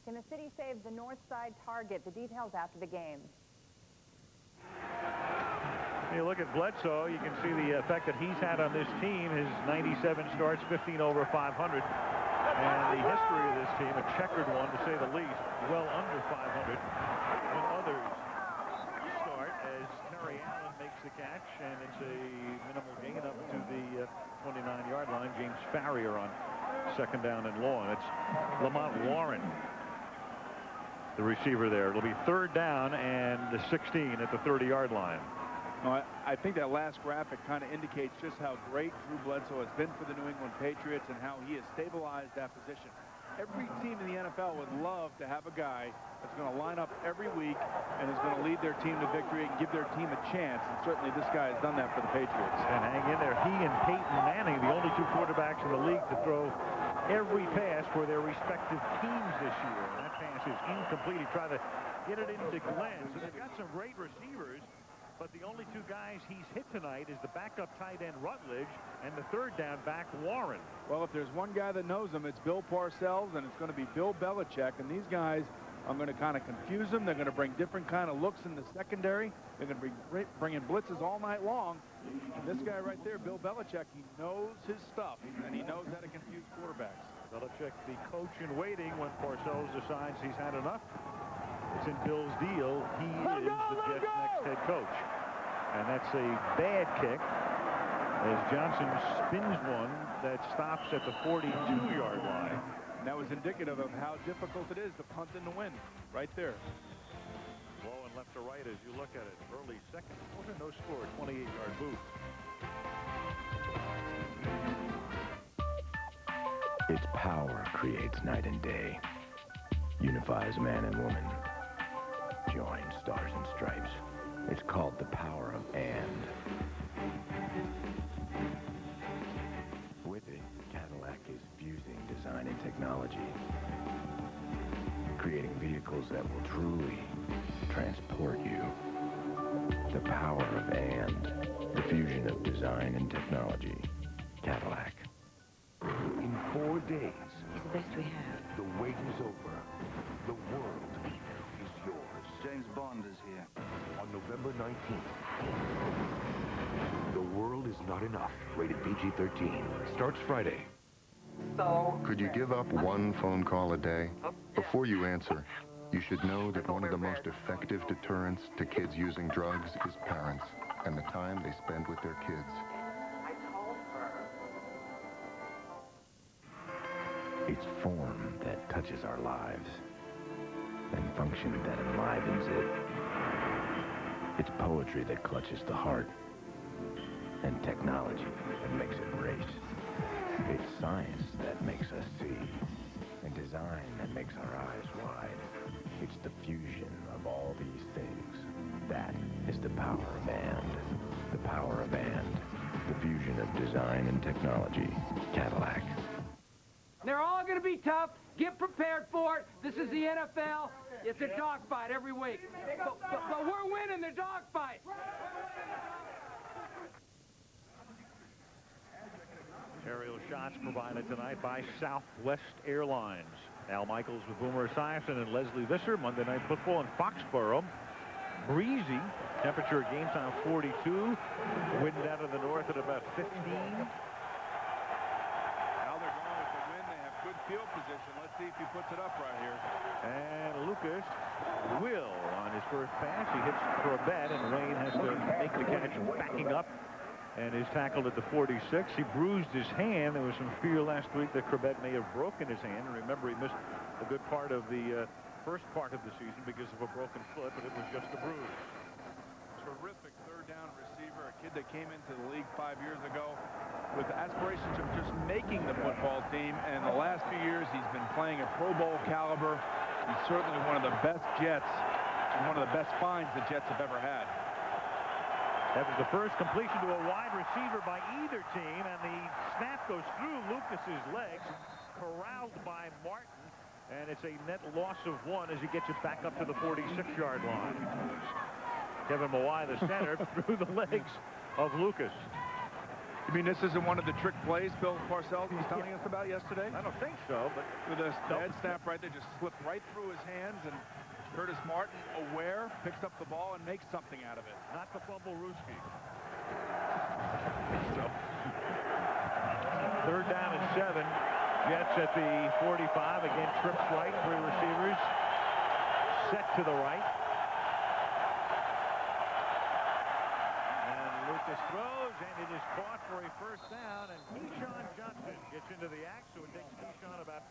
Can the city save the North Side Target? The details after the game. You look at Bledsoe, you can see the effect that he's had on this team. His 97 starts, 15 over 500. And the history of this team, a checkered one to say the least, well under 500. When others start catch, and it's a minimal gain up to the 29-yard line. James Farrier on second down and long. It's Lamont Warren, the receiver there. It'll be third down and the 16 at the 30-yard line. No, I think that last graphic kind of indicates just how great Drew Bledsoe has been for the New England Patriots and how he has stabilized that position. Every team in the NFL would love to have a guy that's going to line up every week and is going to lead their team to victory and give their team a chance. And certainly this guy has done that for the Patriots. And hang in there. He and Peyton Manning, the only two quarterbacks in the league to throw every pass for their respective teams this year. And that pass is incomplete. He tried to get it into Glenn. So they've got some great receivers. But the only two guys he's hit tonight is the backup tight end Rutledge and the third down back Warren. Well, if there's one guy that knows him, it's Bill Parcells, and it's going to be Bill Belichick. And these guys are going to kind of confuse them. They're going to bring different kind of looks in the secondary. They're going to be bringing blitzes all night long. And this guy right there, Bill Belichick, he knows his stuff, and he knows how to confuse quarterbacks. Belichick, the coach in waiting when Parcells decides he's had enough. It's in Bill's deal. He is the Jets' next head coach. And that's a bad kick as Johnson spins one that stops at the 42-yard line. And that was indicative of how difficult it is to punt in the wind right there. Blowing left to right as you look at it. Early second quarter, no score, 28-yard boot. Its power creates night and day, unifies man and woman. Join Stars and Stripes. It's called the power of and. With it, Cadillac is fusing design and technology, creating vehicles that will truly transport you. The power of and, the fusion of design and technology. Cadillac. In 4 days, It's the best we have. the wait is over. The world is yours. James Bond is here. On November 19th. The World Is Not Enough, rated PG-13. Starts Friday. So? Could you give up one phone call a day? Before you answer, you should know that one of the most effective deterrents to kids using drugs is parents and the time they spend with their kids. It's form that touches our lives, and function that enlivens it. It's poetry that clutches the heart, and technology that makes it race. It's science that makes us see, and design that makes our eyes wide. It's the fusion of all these things. That is the power of and. The power of and. The fusion of design and technology. Cadillac. They're all going to be tough. Get prepared for it. This is the NFL. It's a dogfight every week. But we're winning the dogfight. Aerial shots provided tonight by Southwest Airlines. Al Michaels with Boomer Esiason and Leslie Visser. Monday Night Football in Foxborough. Breezy. Temperature at game time 42. Wind out of the north at about 15. Field position. Let's see if he puts it up right here. And Lucas will on his first pass. He hits Corbett, and Wayne has to make the catch backing up and is tackled at the 46. He bruised his hand. There was some fear last week that Corbett may have broken his hand. And remember, he missed a good part of the first part of the season because of a broken foot, but it was just a bruise. Terrific third down receiver, a kid that came into the league 5 years ago with aspirations of just making the football team, and the last few years he's been playing at Pro Bowl caliber. He's certainly one of the best Jets and one of the best finds the Jets have ever had. That was the first completion to a wide receiver by either team, and the snap goes through Lucas's legs, corralled by Martin, and it's a net loss of 1 as he gets it back up to the 46-yard line. Kevin Mawai, the center, through the legs of Lucas. You mean this isn't one of the trick plays Bill Parcells was telling us about yesterday? I don't think so, but with a head snap right there, just slipped right through his hands, and Curtis Martin, aware, picks up the ball and makes something out of it. Not the fumble Ruski. So. Third down and 7. Jets at the 45. Again, trips right, 3 receivers. Set to the right. Lucas throws, and it is caught for a first down, and Keyshawn Johnson gets into the act, so it takes Keyshawn about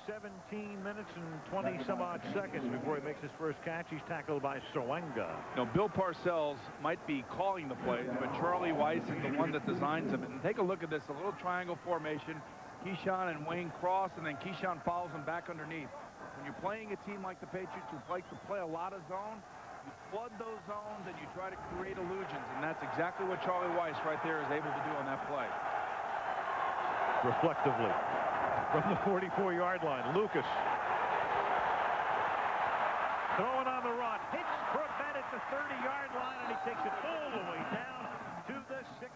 17 minutes and 20-some-odd seconds before he makes his first catch. He's tackled by Sirwenga. Bill Parcells might be calling the plays, but Charlie Weiss is the one that designs them. And take a look at this, a little triangle formation. Keyshawn and Wayne cross, and then Keyshawn follows him back underneath. When you're playing a team like the Patriots who like to play a lot of zone, you flood those zones and you try to create illusions, and that's exactly what Charlie Weiss right there is able to do on that play. Reflectively from the 44-yard line, Lucas throwing on the run, hits Corbett at the 30-yard line, and he takes it all the way down to the 16,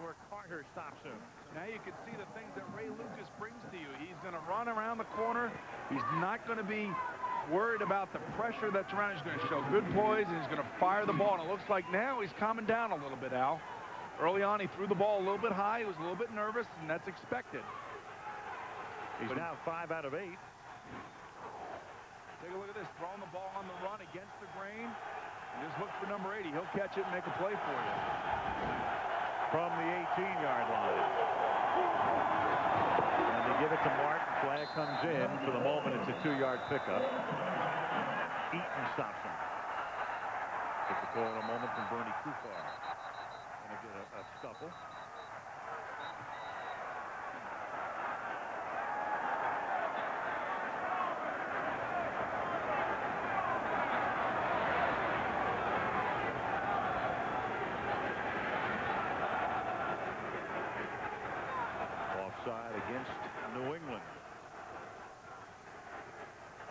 where Carter stops him. Now you can see the things that Ray Lucas brings to you. He's going to run around the corner. He's not going to be worried about the pressure that's around. He's going to show good poise, and he's going to fire the ball. And it looks like now he's calming down a little bit, Al. Early on, he threw the ball a little bit high. He was a little bit nervous, and that's expected. He's now 5 out of 8. Take a look at this. Throwing the ball on the run against the grain. And just look for number 80. He'll catch it and make a play for you. From the 18-yard line. And they give it to Martin. Flag comes in. For the moment, it's a 2-yard pickup. Eaton stops him. Get the call in a moment from Bernie Kufar. Going to get a scuffle. Offside against New England.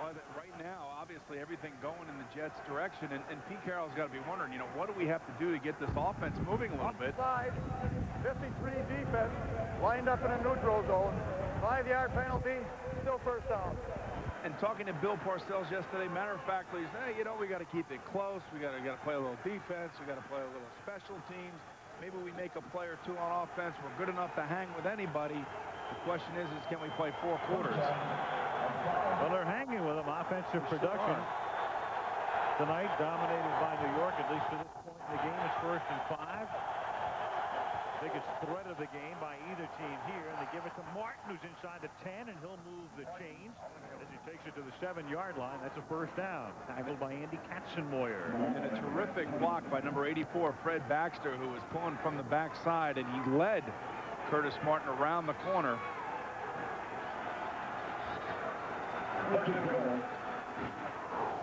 Well, right now, obviously, everything going in the Jets' direction, and Pete Carroll's got to be wondering, what do we have to do to get this offense moving a little bit? Offside, 53 defense, lined up in a neutral zone, 5-yard penalty, still first down. And talking to Bill Parcells yesterday, matter of fact, he said, hey, we got to keep it close. We got to play a little defense. We got to play a little special teams. Maybe we make a play or two on offense. We're good enough to hang with anybody. The question is can we play 4 quarters? Well, they're hanging with them. Offensive production tonight dominated by New York, at least to this point in the game. It's 1st and 5. Biggest threat of the game by either team here, and they give it to Martin, who's inside the 10, and he'll move the chains as he takes it to the 7-yard line. That's a first down. Tackled by Andy Katzenmoyer. And a terrific block by number 84, Fred Baxter, who was pulling from the backside, and he led Curtis Martin around the corner.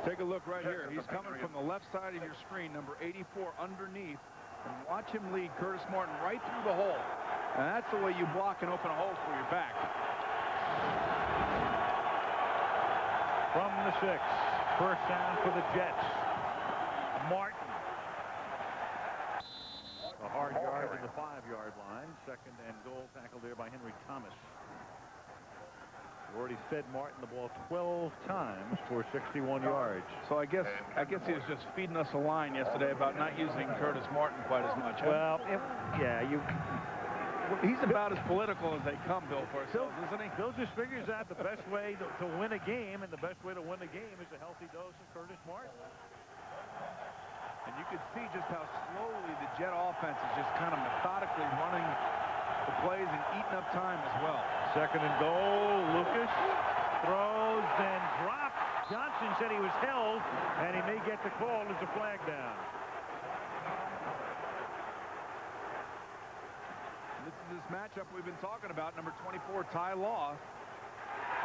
Take a look right here. He's coming from the left side of your screen, number 84 underneath. And watch him lead Curtis Martin right through the hole. And that's the way you block and open a hole for your back. From the 6, first down for the Jets. Martin. A hard yard to the 5-yard line. 2nd and goal, tackled there by Henry Thomas. We've already fed Martin the ball 12 times for 61 yards. So I guess he was just feeding us a line yesterday about not using Curtis Martin quite as much. Well, he's about as political as they come, Bill Parcells, isn't he? Bill just figures out the best way to win a game, and the best way to win a game is a healthy dose of Curtis Martin. And you can see just how slowly the Jet offense is just kind of methodically running the plays and eating up time as well. 2nd and goal. Lucas throws and drops. Johnson said he was held, and he may get the call as a flag down. This is this matchup we've been talking about. Number 24, Ty Law,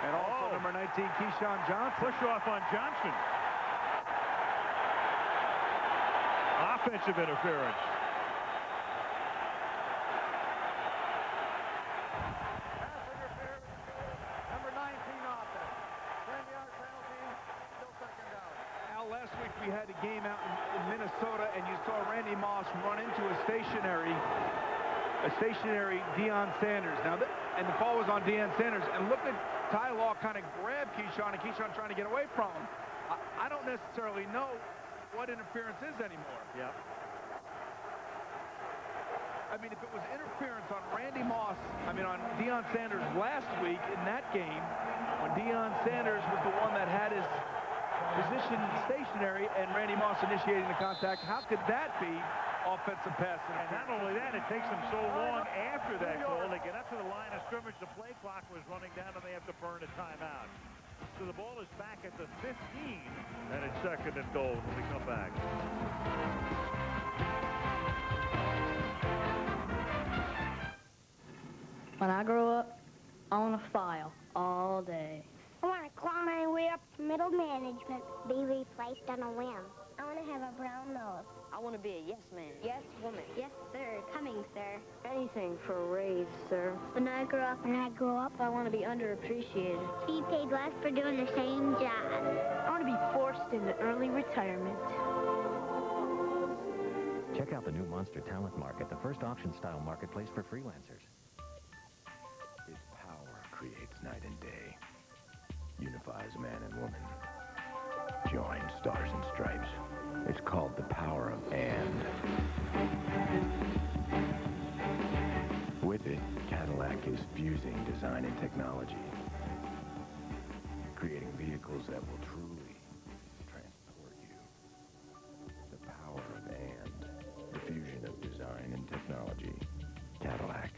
and also number 19, Keyshawn Johnson. Push off on Johnson. Offensive interference. We had a game out in Minnesota, and you saw Randy Moss run into a stationary Deion Sanders. Now, and the ball was on Deion Sanders, and look at Ty Law kind of grab Keyshawn, and Keyshawn trying to get away from him. I don't necessarily know what interference is anymore. Yeah. I mean, if it was interference on Randy Moss, on Deion Sanders last week in that game, when Deion Sanders was the one that had his position stationary and Randy Moss initiating the contact, how could that be offensive pass. And not only that, it takes them so long after that goal. They get up to the line of scrimmage, the play clock was running down, and they have to burn a timeout. So the ball is back at the 15, and it's second and goal when we come back. When I grow up, I want to file all day. I want to claw my way up to middle management, be replaced on a whim. I want to have a brown nose. I want to be a yes man. Yes, woman. Yes, sir. Coming, sir. Anything for a raise, sir. When I grow up, I want to be underappreciated. be paid less for doing the same job. I want to be forced into early retirement. Check out the new Monster Talent Market, the first auction-style marketplace for freelancers. Its power creates night and day, unifies man and woman. Join Stars and Stripes. It's called the power of and. With it, Cadillac is fusing design and technology, creating vehicles that will truly transport you. The power of and, the fusion of design and technology. Cadillac.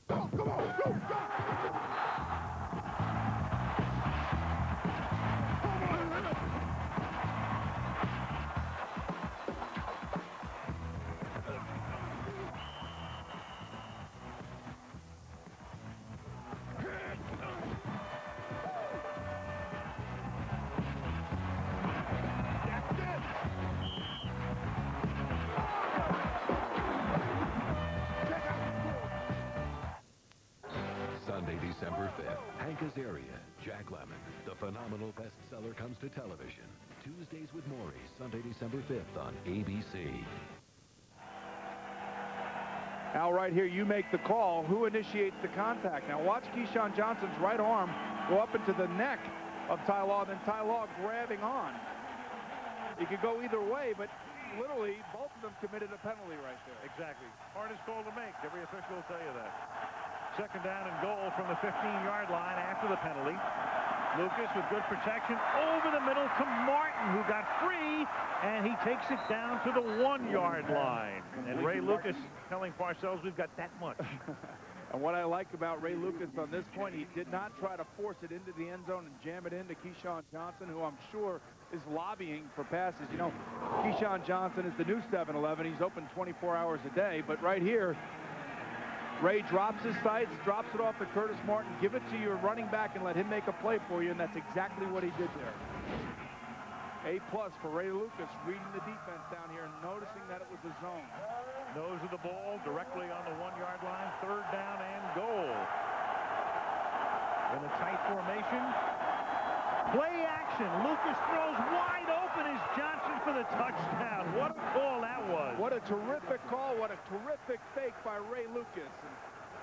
Come on, go! Sunday, December 5th, Hank Azaria, Jack Lemmon, the phenomenal bestseller comes to television. Tuesdays with Maury, Sunday, December 5th on ABC. Al, right here, you make the call. Who initiates the contact? Now watch Keyshawn Johnson's right arm go up into the neck of Ty Law, then Ty Law grabbing on. It could go either way, but literally both of them committed a penalty right there. Exactly. Hardest call to make. Every official will tell you that. Second down and goal from the 15-yard line after the penalty. Lucas with good protection over the middle to Martin, who got free, and he takes it down to the 1-yard line. And Ray Lucas telling Parcells, we've got that much. And what I like about Ray Lucas on this point, he did not try to force it into the end zone and jam it into Keyshawn Johnson, who I'm sure is lobbying for passes. You know, Keyshawn Johnson is the new 7-Eleven. He's open 24 hours a day, but right here, Ray drops his sights, drops it off to Curtis Martin, give it to your running back and let him make a play for you, and that's exactly what he did there. A+ for Ray Lucas, reading the defense down here and noticing that it was a zone. Nose of the ball directly on the 1-yard line, third down and goal. In a tight formation. Play action. Lucas throws wide open as Johnson for the touchdown. What a call that was. What a terrific call. What a terrific fake by Ray Lucas. And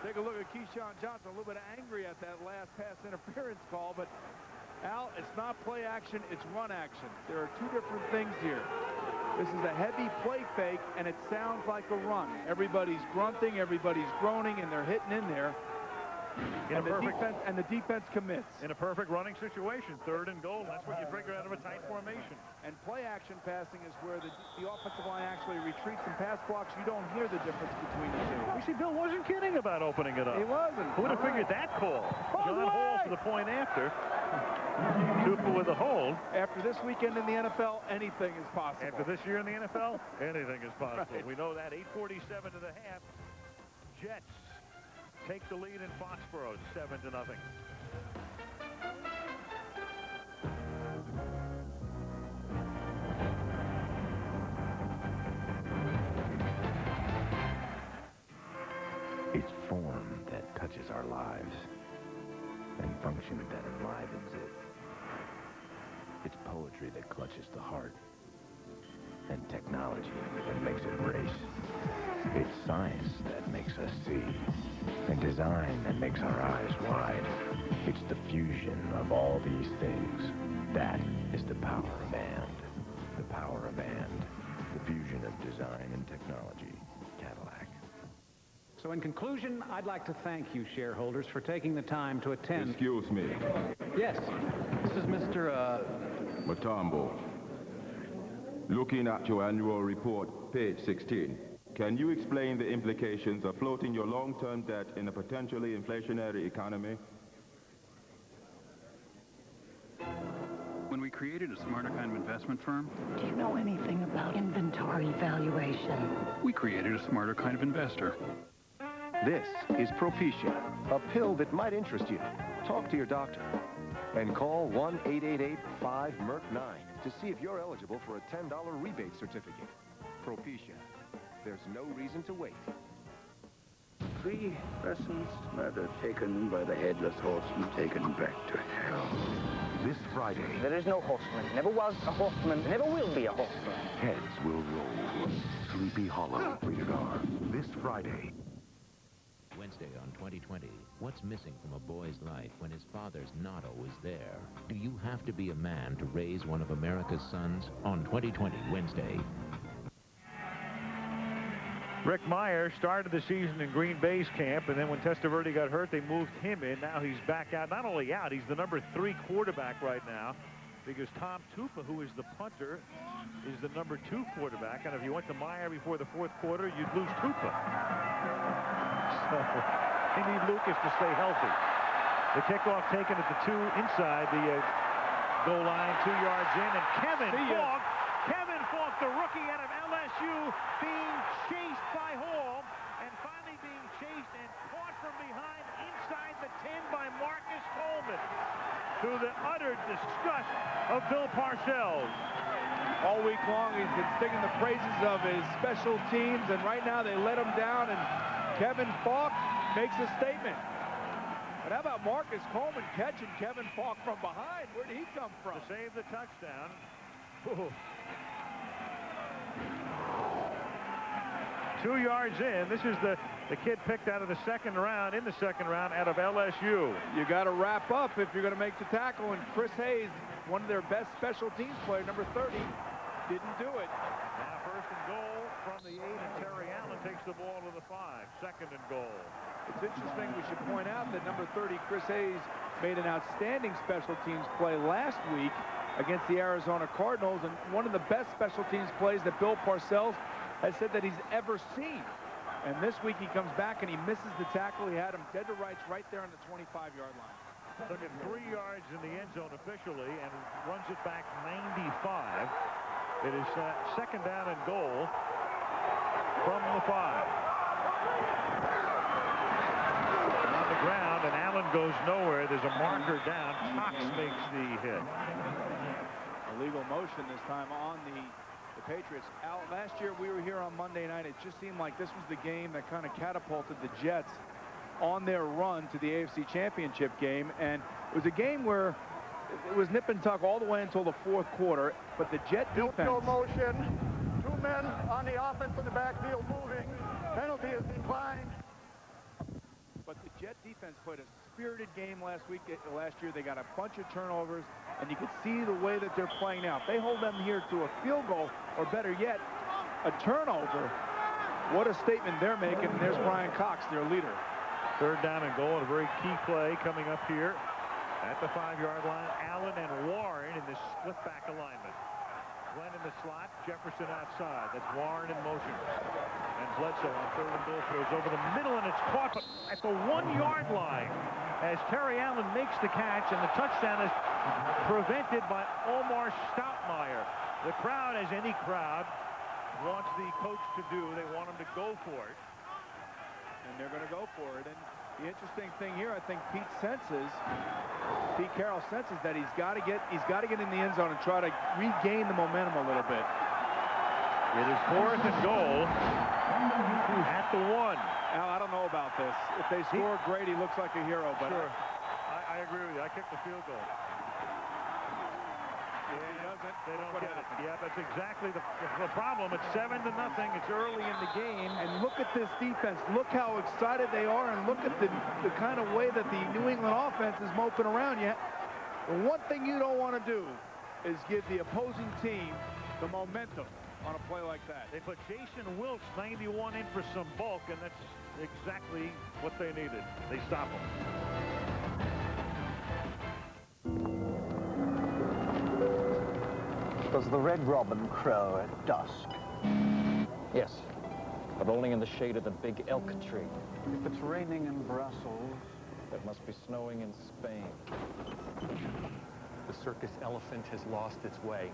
take a look at Keyshawn Johnson, a little bit angry at that last pass interference call, but Al, it's not play action, it's run action. There are two different things here. This is a heavy play fake, and it sounds like a run. Everybody's grunting, everybody's groaning, and they're hitting in there. And the defense commits. In a perfect running situation, third and goal. That's what you figure out of a tight formation. And play action passing is where the offensive line actually retreats and pass blocks. You don't hear the difference between the two. You see, Bill wasn't kidding about opening it up. He wasn't. Who would have figured that call? John Hall to the point after. Cooper with a hold. After this weekend in the NFL, anything is possible. After this year in the NFL, anything is possible. Right. We know that. 8:47 to the half. Jets take the lead in Foxborough, 7-0. It's form that touches our lives and function that enlivens it. It's poetry that clutches the heart and technology that makes it race. It's science that makes us see and design that makes our eyes wide. It's the fusion of all these things. That is the power of and. The power of and. The fusion of design and technology. Cadillac. So in conclusion, I'd like to thank you, shareholders, for taking the time to attend. Excuse me. Yes. This is Mr. Matambo. Looking at your annual report, page 16. Can you explain the implications of floating your long-term debt in a potentially inflationary economy? When we created a smarter kind of investment firm, Do you know anything about inventory valuation? we created a smarter kind of investor. This is Propecia, a pill that might interest you. Talk to your doctor and call 1-888-5-MERC-9 to see if you're eligible for a $10 rebate certificate. Propecia. There's no reason to wait. 3 persons murdered, taken by the headless horseman, taken back to hell. This Friday, There is no horseman. Never was a horseman. Never will be a horseman. heads will roll. Sleepy Hollow, rated R. This Friday. Wednesday on 2020. What's missing from a boy's life when his father's not always there? Do you have to be a man to raise one of America's sons? On 2020 Wednesday. Rick Meyer started the season in Green Bay's camp, and then when Testaverde got hurt, they moved him in. Now he's back out. Not only out, he's the number 3 quarterback right now, because Tom Tupa, who is the punter, is the number 2 quarterback. And if you went to Meyer before the 4th quarter, you'd lose Tupa. So they need Lucas to stay healthy. The kickoff taken at the 2 inside the goal line, 2 yards in, and Kevin Falk, the rookie out of LSU, being chased by Hall, and finally being chased and caught from behind inside the 10 by Marcus Coleman, to the utter disgust of Bill Parcells. All week long, he's been singing the praises of his special teams, and right now they let him down, and Kevin Falk makes a statement. But how about Marcus Coleman catching Kevin Falk from behind? Where did he come from? To save the touchdown. Ooh. 2 yards in. This is the kid picked out of the second round, in the second round, out of LSU. You got to wrap up if you're going to make the tackle, and Chris Hayes, one of their best special teams player, number 30, didn't do it. Now first and goal from the 8, and Terry Allen takes the ball to the 5. Second and goal. It's interesting, we should point out that number 30, Chris Hayes, made an outstanding special teams play last week against the Arizona Cardinals, and one of the best special teams plays that Bill Parcells has said that he's ever seen. And this week he comes back and he misses the tackle. He had him dead to rights right there on the 25-yard line. Took it 3 yards in the end zone officially and runs it back 95. It is second down and goal from the 5. On the ground, and Allen goes nowhere. There's a marker down. Cox makes the hit. Illegal motion this time on the Patriots. Al, last year we were here on Monday night. It just seemed like this was the game that kind of catapulted the Jets on their run to the AFC Championship game. And it was a game where it was nip and tuck all the way until the 4th quarter. But the Jet defense... No motion. 2 men on the offense in the backfield moving. Penalty is declined. But the Jet defense played a spirited game last year. They got a bunch of turnovers, and you can see the way that they're playing now. If they hold them here to a field goal, or better yet, a turnover, what a statement they're making. And there's Brian Cox, their leader. Third down and goal, and a very key play coming up here at the 5-yard line. Allen and Warren in this split back alignment. Glenn in the slot, Jefferson outside. That's Warren in motion. And Bledsoe on third and goal throws over the middle, and it's caught at the 1-yard line as Terry Allen makes the catch, and the touchdown is prevented by Omar Stoutmeyer. The crowd, as any crowd, wants the coach to do. They want him to go for it. And they're going to go for it. And the interesting thing here, I think Pete Carroll senses that he's got to get in the end zone and try to regain the momentum a little bit. It is 4th and goal at the 1. Al, I don't know about this. If they score, great, he looks like a hero. But sure. I agree with you. I kicked the field goal. They don't get it. Yeah, that's exactly the problem. It's 7-0. It's early in the game. And look at this defense. Look how excited they are, and look at the kind of way that the New England offense is moping around you. The one thing you don't want to do is give the opposing team the momentum on a play like that. They put Jason Wilkes, 91, in for some bulk, and that's exactly what they needed. They stop him. Does the red robin crow at dusk? Yes, but only in the shade of the big elk tree. If it's raining in Brussels, it must be snowing in Spain. The circus elephant has lost its way.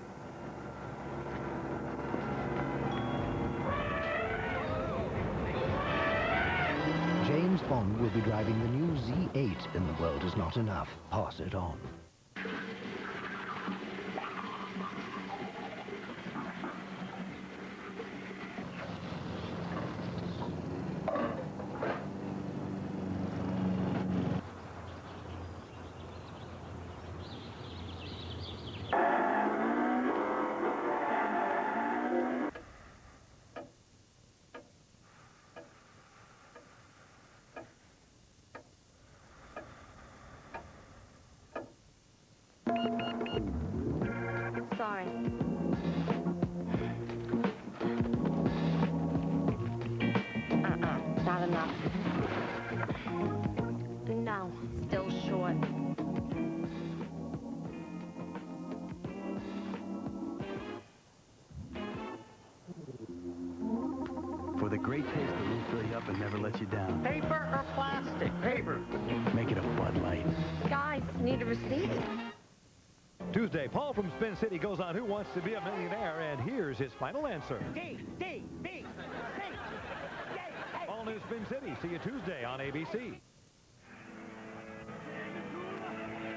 James Bond will be driving the new Z8 in The World Is Not Enough. Pass it on. Sorry. Not enough. No, still short. For the great taste that will fill you up and never let you down. Paper or plastic? Paper. Make it a Bud Light. Guys, need a receipt? Tuesday, Paul from Spin City goes on Who Wants to Be a Millionaire, and here's his final answer. D. All News Spin City. See you Tuesday on ABC.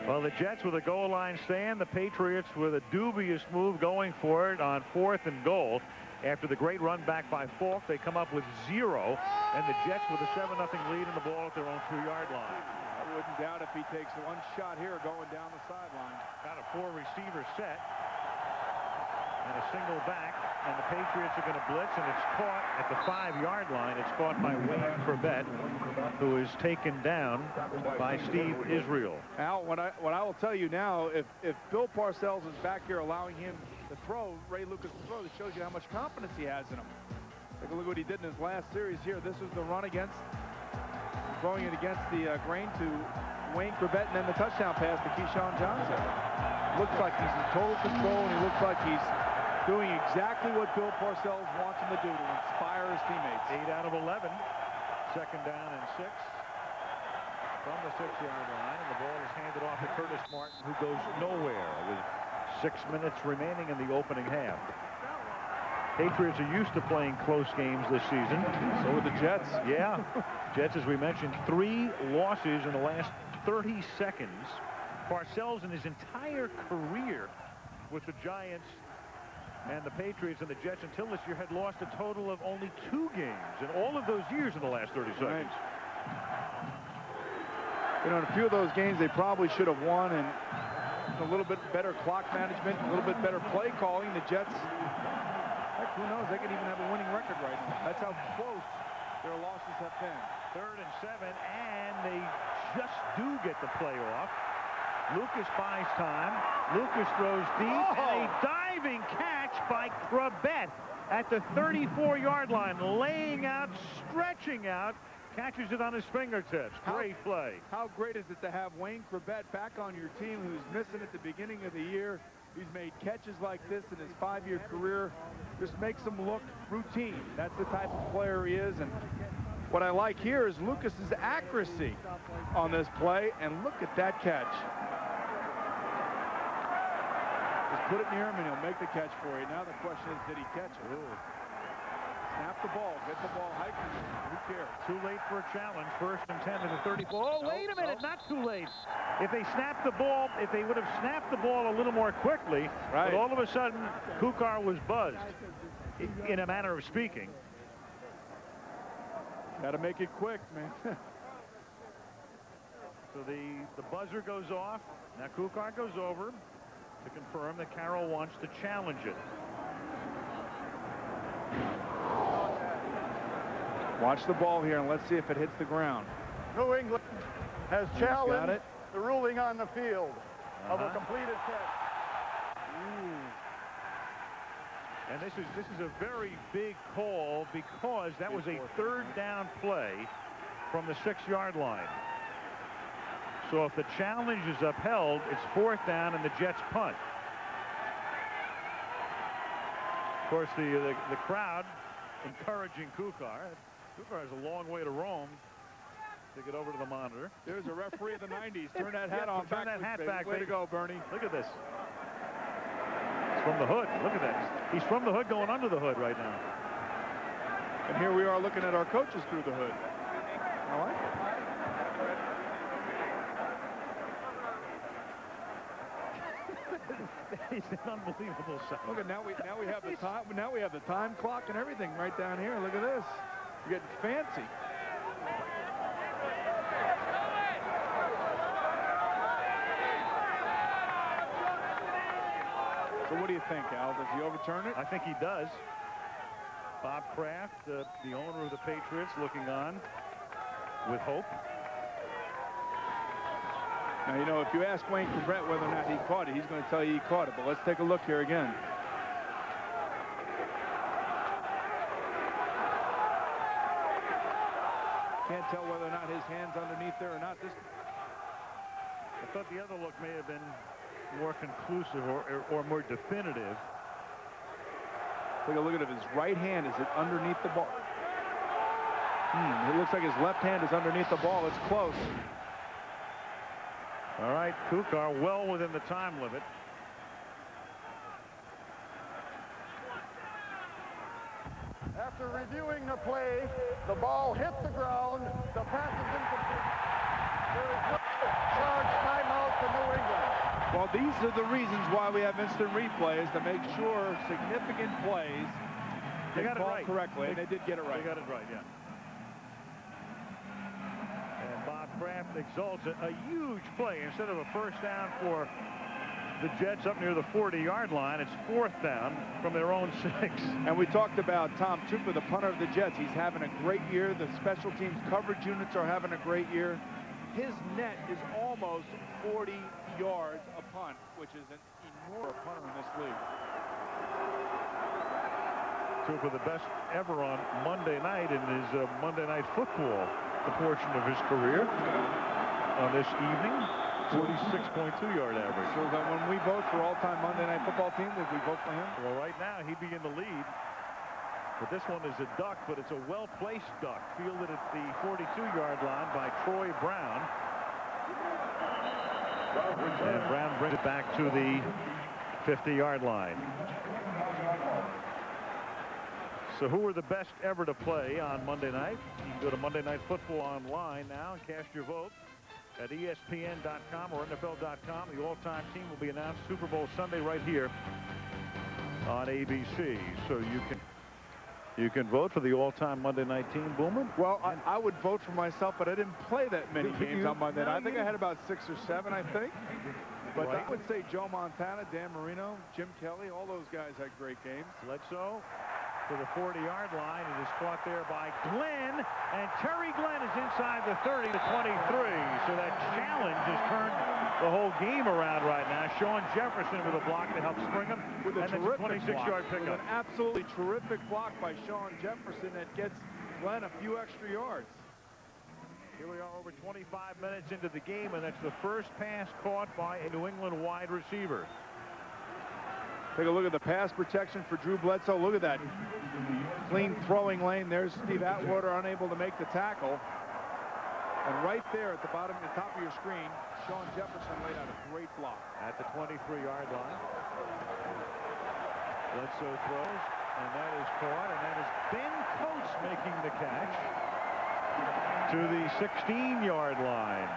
Well, the Jets with a goal line stand. The Patriots with a dubious move going for it on 4th and goal. After the great run back by Falk, they come up with 0, and the Jets with a 7-0 lead in the ball at their own 2-yard line. I wouldn't doubt if he takes one shot here going down the sideline. Got a 4-receiver set and a single back, and the Patriots are going to blitz, and it's caught at the 5-yard line. It's caught by Wayne Corbett, who is taken down by Steve Israel. Al, what I will tell you now, if Bill Parcells is back here allowing him to throw, Ray Lucas to throw, it shows you how much confidence he has in him. Take a look at what he did in his last series here. This was the run against, throwing it against the grain to Wayne Corbett, and then the touchdown pass to Keyshawn Johnson. Looks like he's in total control, and he looks like he's doing exactly what Bill Parcells wants him to do to inspire his teammates. 8 out of 11. Second down and 6 from the 6-yard line, and the ball is handed off to Curtis Martin, who goes nowhere with 6 minutes remaining in the opening half. Patriots are used to playing close games this season. So are the Jets. Yeah. Jets, as we mentioned, 3 losses in the last 30 seconds. Parcells in his entire career with the Giants and the Patriots and the Jets until this year had lost a total of only 2 games in all of those years in the last 30 seconds. Right. You know, in a few of those games they probably should have won, and a little bit better clock management, a little bit better play calling. The Jets, heck, who knows, they could even have a winning record right now. That's how close their losses have been. 3rd and 7, and they just do get the play off. Lucas buys time. Lucas throws deep, and a diving catch by Corbett at the 34-yard line, laying out, stretching out, catches it on his fingertips. Great play. How great is it to have Wayne Corbett back on your team, who's missing at the beginning of the year? He's made catches like this in his 5-year career. Just makes him look routine. That's the type of player he is. And what I like here is Lucas's accuracy on this play, and look at that catch. Just put it near him and he'll make the catch for you. Now the question is, did he catch it? Ooh. Snap the ball, get the ball hiked. Who cares? Too late for a challenge. 1st and 10 to the 34. Oh, wait a minute, not too late. If they snapped the ball, if they would have snapped the ball a little more quickly, but all of a sudden, Kukar was buzzed, in a manner of speaking. Got to make it quick, man. So the buzzer goes off. Now Kukar goes over to confirm that Carroll wants to challenge it. Watch the ball here, and let's see if it hits the ground. New England has challenged the ruling on the field of a completed catch. And this is a very big call because that was a 3rd down play from the 6-yard line. So if the challenge is upheld, it's 4th down and the Jets punt. Of course, the crowd encouraging Kukar. Kukar has a long way to roam to get over to the monitor. There's a referee of the 90s. Turn that hat on. Turn that hat back. Way to go, Bernie. Look at this. It's from the hood. Look at that. He's from the hood going under the hood right now. And here we are looking at our coaches through the hood. All right. It's an unbelievable sound. Look at now we have the time. Now we have the time clock and everything right down here. Look at this. We're getting fancy. So what do you think, Al? Does he overturn it? I think he does. Bob Kraft, the owner of the Patriots, looking on with hope. Now, you know, if you ask Wayne Corbett whether or not he caught it, he's going to tell you he caught it. But let's take a look here again. Can't tell whether or not his hand's underneath there or not. I thought the other look may have been more conclusive or more definitive. Take a look at it. His right hand, is it underneath the ball? It looks like his left hand is underneath the ball. It's close. All right, Kukar well within the time limit. After reviewing the play, the ball hit the ground. The pass is incomplete. There is no charge timeout for New England. Well, these are the reasons why we have instant replays, to make sure significant plays They got it right correctly, and they did get it right. They got it right, yeah. And Bob Kraft exalts it. A huge play. Instead of a first down for the Jets up near the 40-yard line, it's fourth down from their own 6. And we talked about Tom Tupa, the punter of the Jets. He's having a great year. The special teams coverage units are having a great year. His net is almost 40 yards a punt, which is an enormous punter in this league. Tupa the best ever on Monday night in his Monday Night Football, the portion of his career on this evening. 46.2-yard average. So that when we vote for all-time Monday Night Football team, would we vote for him? Well, right now he'd be in the lead. But this one is a duck, but it's a well-placed duck, fielded at the 42-yard line by Troy Brown. And Brown brings it back to the 50-yard line. So who were the best ever to play on Monday night? You can go to Monday Night Football online now and cast your vote at ESPN.com or NFL.com. The all-time team will be announced Super Bowl Sunday right here on ABC. So you can vote for the all-time Monday night team, Boomer. Well, I would vote for myself, but I didn't play that many games on Monday night. I think I had about 6 or 7, I think. But Right. I would say Joe Montana, Dan Marino, Jim Kelly, all those guys had great games. Bledsoe to the 40-yard line. It is caught there by Glenn, and Terry Glenn is inside the 30 to 23. So that challenge has turned the whole game around right now. Sean Jefferson with a block to help spring him, With a and it's a terrific 26-yard block. pickup. With an absolutely terrific block by Sean Jefferson that gets Glenn a few extra yards. Here we are over 25 minutes into the game, and that's the first pass caught by a New England wide receiver. Take a look at the pass protection for Drew Bledsoe. Look at that clean throwing lane. There's Steve Atwater unable to make the tackle. And right there at the bottom, the top of your screen, Sean Jefferson laid out a great block. At the 23-yard line. Bledsoe throws, and that is caught, and that is Ben Coates making the catch to the 16-yard line.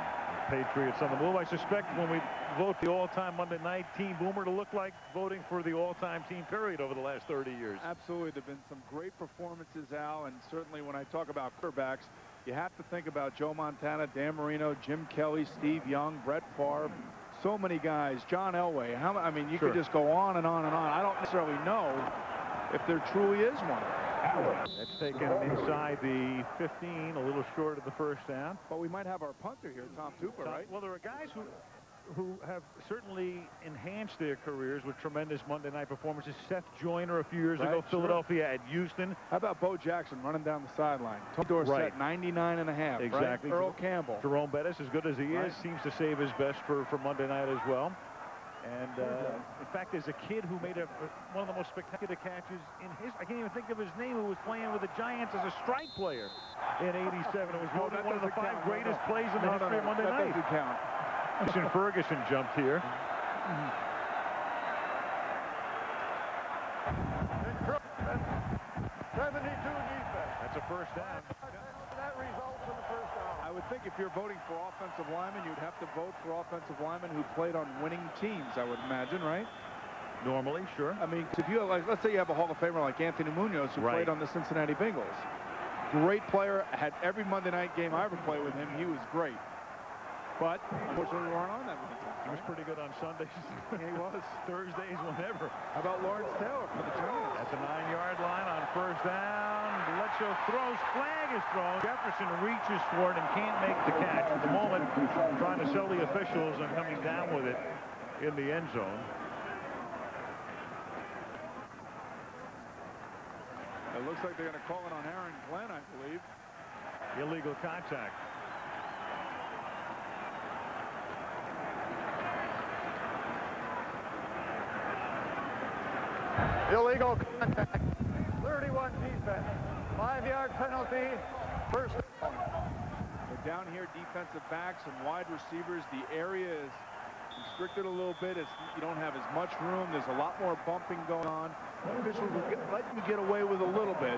Patriots on the move. I suspect when we vote the all-time Monday night team, Boomer, to look like voting for the all-time team period over the last 30 years. Absolutely. There have been some great performances, Al, and certainly when I talk about quarterbacks, you have to think about Joe Montana, Dan Marino, Jim Kelly, Steve Young, Brett Favre, so many guys, John Elway. I mean, you could just go on and on and on. I don't necessarily know if there truly is one. That's taken inside the 15, a little short of the first down. But we might have our punter here, Tom Tupa, right? Well, there are guys who have certainly enhanced their careers with tremendous Monday night performances. Seth Joyner a few years ago, Philadelphia at Houston. How about Bo Jackson running down the sideline? Tony Dorsett, 99.5. Exactly. Right? Earl Campbell. Jerome Bettis, as good as he is, seems to save his best for Monday night as well. And in fact, there's a kid who made one of the most spectacular catches in his. I can't even think of his name. Who was playing with the Giants as a strike player in '87. It was voted one of the 5 greatest plays in the history of Monday night. That doesn't count. Ferguson jumped here. 72 defense. That's a first down. That results in the first down. I would think if you're voting for offensive linemen, you'd have to vote for offensive linemen who played on winning teams, I would imagine, right? Normally, sure. I mean, if you have, like, let's say you have a Hall of Famer like Anthony Munoz who played on the Cincinnati Bengals. Great player, had every Monday night game I ever played with him. He was great. But unfortunately, we weren't on that many times. He was pretty good on Sundays. He was. Thursdays, whenever. How about Lawrence Taylor for the Giants? At the 9-yard line on first down. Bledsoe throws. Flag is thrown. Jefferson reaches for it and can't make the catch. At the moment, trying to sell the officials and coming down with it in the end zone. It looks like they're going to call it on Aaron Glenn, I believe. Illegal contact. Illegal contact. 31 defense. 5-yard penalty. First down. So down here, defensive backs and wide receivers, the area is restricted a little bit. You don't have as much room. There's a lot more bumping going on. Officials will let you get away with a little bit,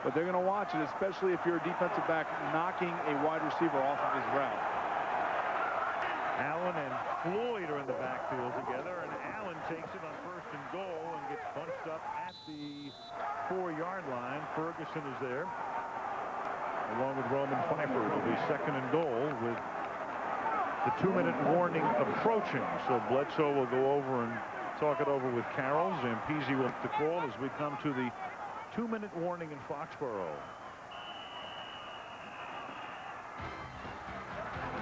but they're going to watch it, especially if you're a defensive back knocking a wide receiver off of his route. Allen and Floyd are in the backfield together, and Allen takes it on first and goal and gets bunched up at the 4-yard line. Ferguson is there, along with Roman Pfeiffer. It'll be second and goal with the 2-minute warning approaching. So Bledsoe will go over and talk it over with Carroll. Zampese will make the call as we come to the 2-minute warning in Foxborough.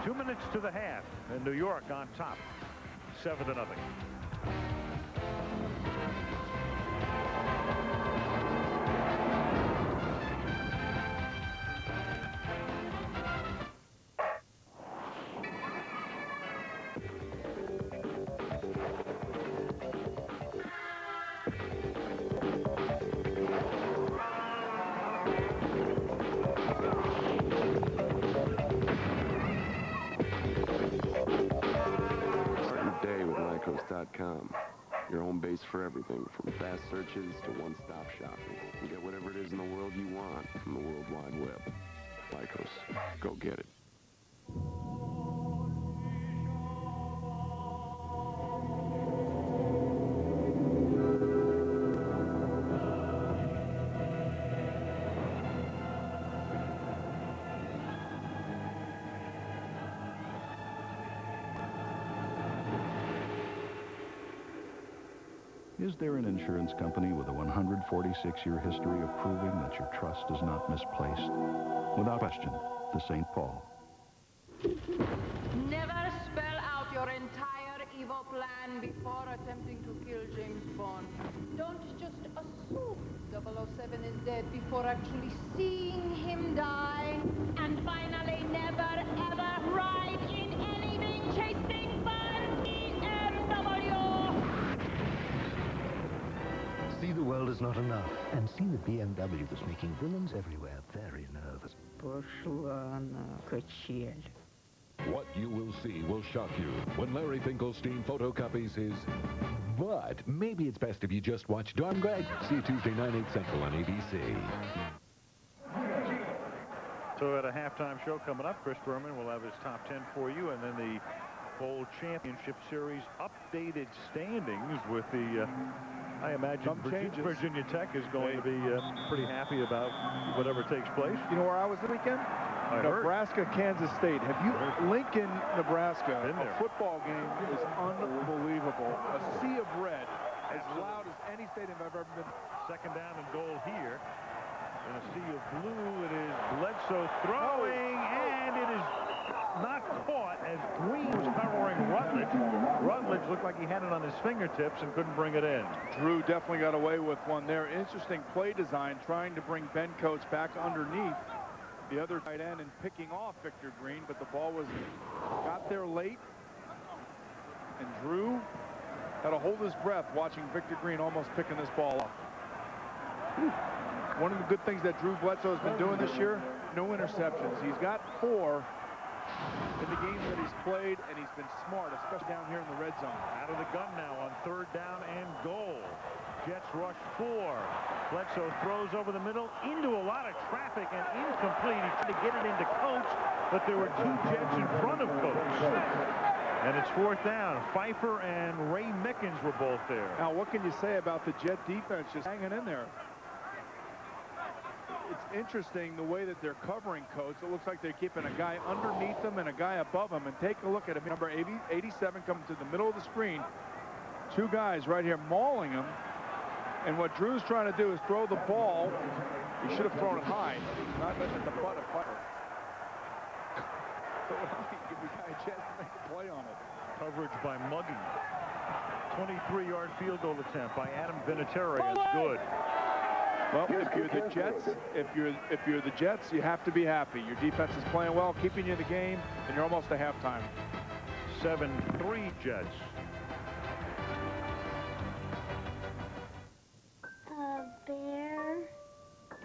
2 minutes to the half, and New York on top, 7-0. Lycos.com, your home base for everything from fast searches to one-stop shopping. You get whatever it is in the world you want from the World Wide Web. Lycos, go get it. Is there an insurance company with a 146-year history of proving that your trust is not misplaced? Without question, the St. Paul. Never spell out your entire evil plan before attempting to kill James Bond. Don't just assume 007 is dead before actually seeing him die. And finally, never ever ride in anything chasing by BMW. See the world is not enough, and see the BMW that's making villains everywhere very nervous. What you will see will shock you when Larry Finkelstein photocopies his... But maybe it's best if you just watch Darn Greg. See you Tuesday, 9, 8 Central on ABC. So at a halftime show coming up, Chris Berman will have his top 10 for you, and then the Bowl Championship Series updated standings with the... I imagine Virginia Tech is going to be pretty happy about whatever takes place. You know where I was this weekend? Nebraska, Kansas State. Have you? Lincoln, Nebraska. A football game is unbelievable. A sea of red, as loud as any stadium I've ever been. Second down and goal here. In a sea of blue, it is Bledsoe throwing, and it is not caught as Green was covering Rutledge. Rutledge looked like he had it on his fingertips and couldn't bring it in. Drew definitely got away with one there. Interesting play design, trying to bring Ben Coates back underneath the other tight end and picking off Victor Green, but the ball got there late. And Drew Had to hold his breath watching Victor Green almost picking this ball off. One of the good things that Drew Bledsoe has been doing this year, no interceptions. He's got 4 in the games that he's played, and he's been smart, especially down here in the red zone. Out of the gun now on 3rd down and goal. Jets rush 4. Bledsoe throws over the middle into a lot of traffic and incomplete. He tried to get it into Coates, but there were 2 Jets in front of Coates. And it's 4th down. Pfeiffer and Ray Mickens were both there. Now, what can you say about the Jet defense just hanging in there? It's interesting the way that they're covering Coates. It looks like they're keeping a guy underneath them and a guy above him. And take a look at him. Number 87 coming to the middle of the screen. 2 guys right here mauling him. And what Drew's trying to do is throw the ball. He should have thrown it high, not at the butt of Pfeiffer. Give the guy a chance to make a play on it. Coverage by Muggy. 23-yard field goal attempt by Adam Vinatieri is good. Well, if you're the Jets, if you're the Jets, you have to be happy. Your defense is playing well, keeping you in the game, and you're almost at halftime. 7-3 Jets. A bear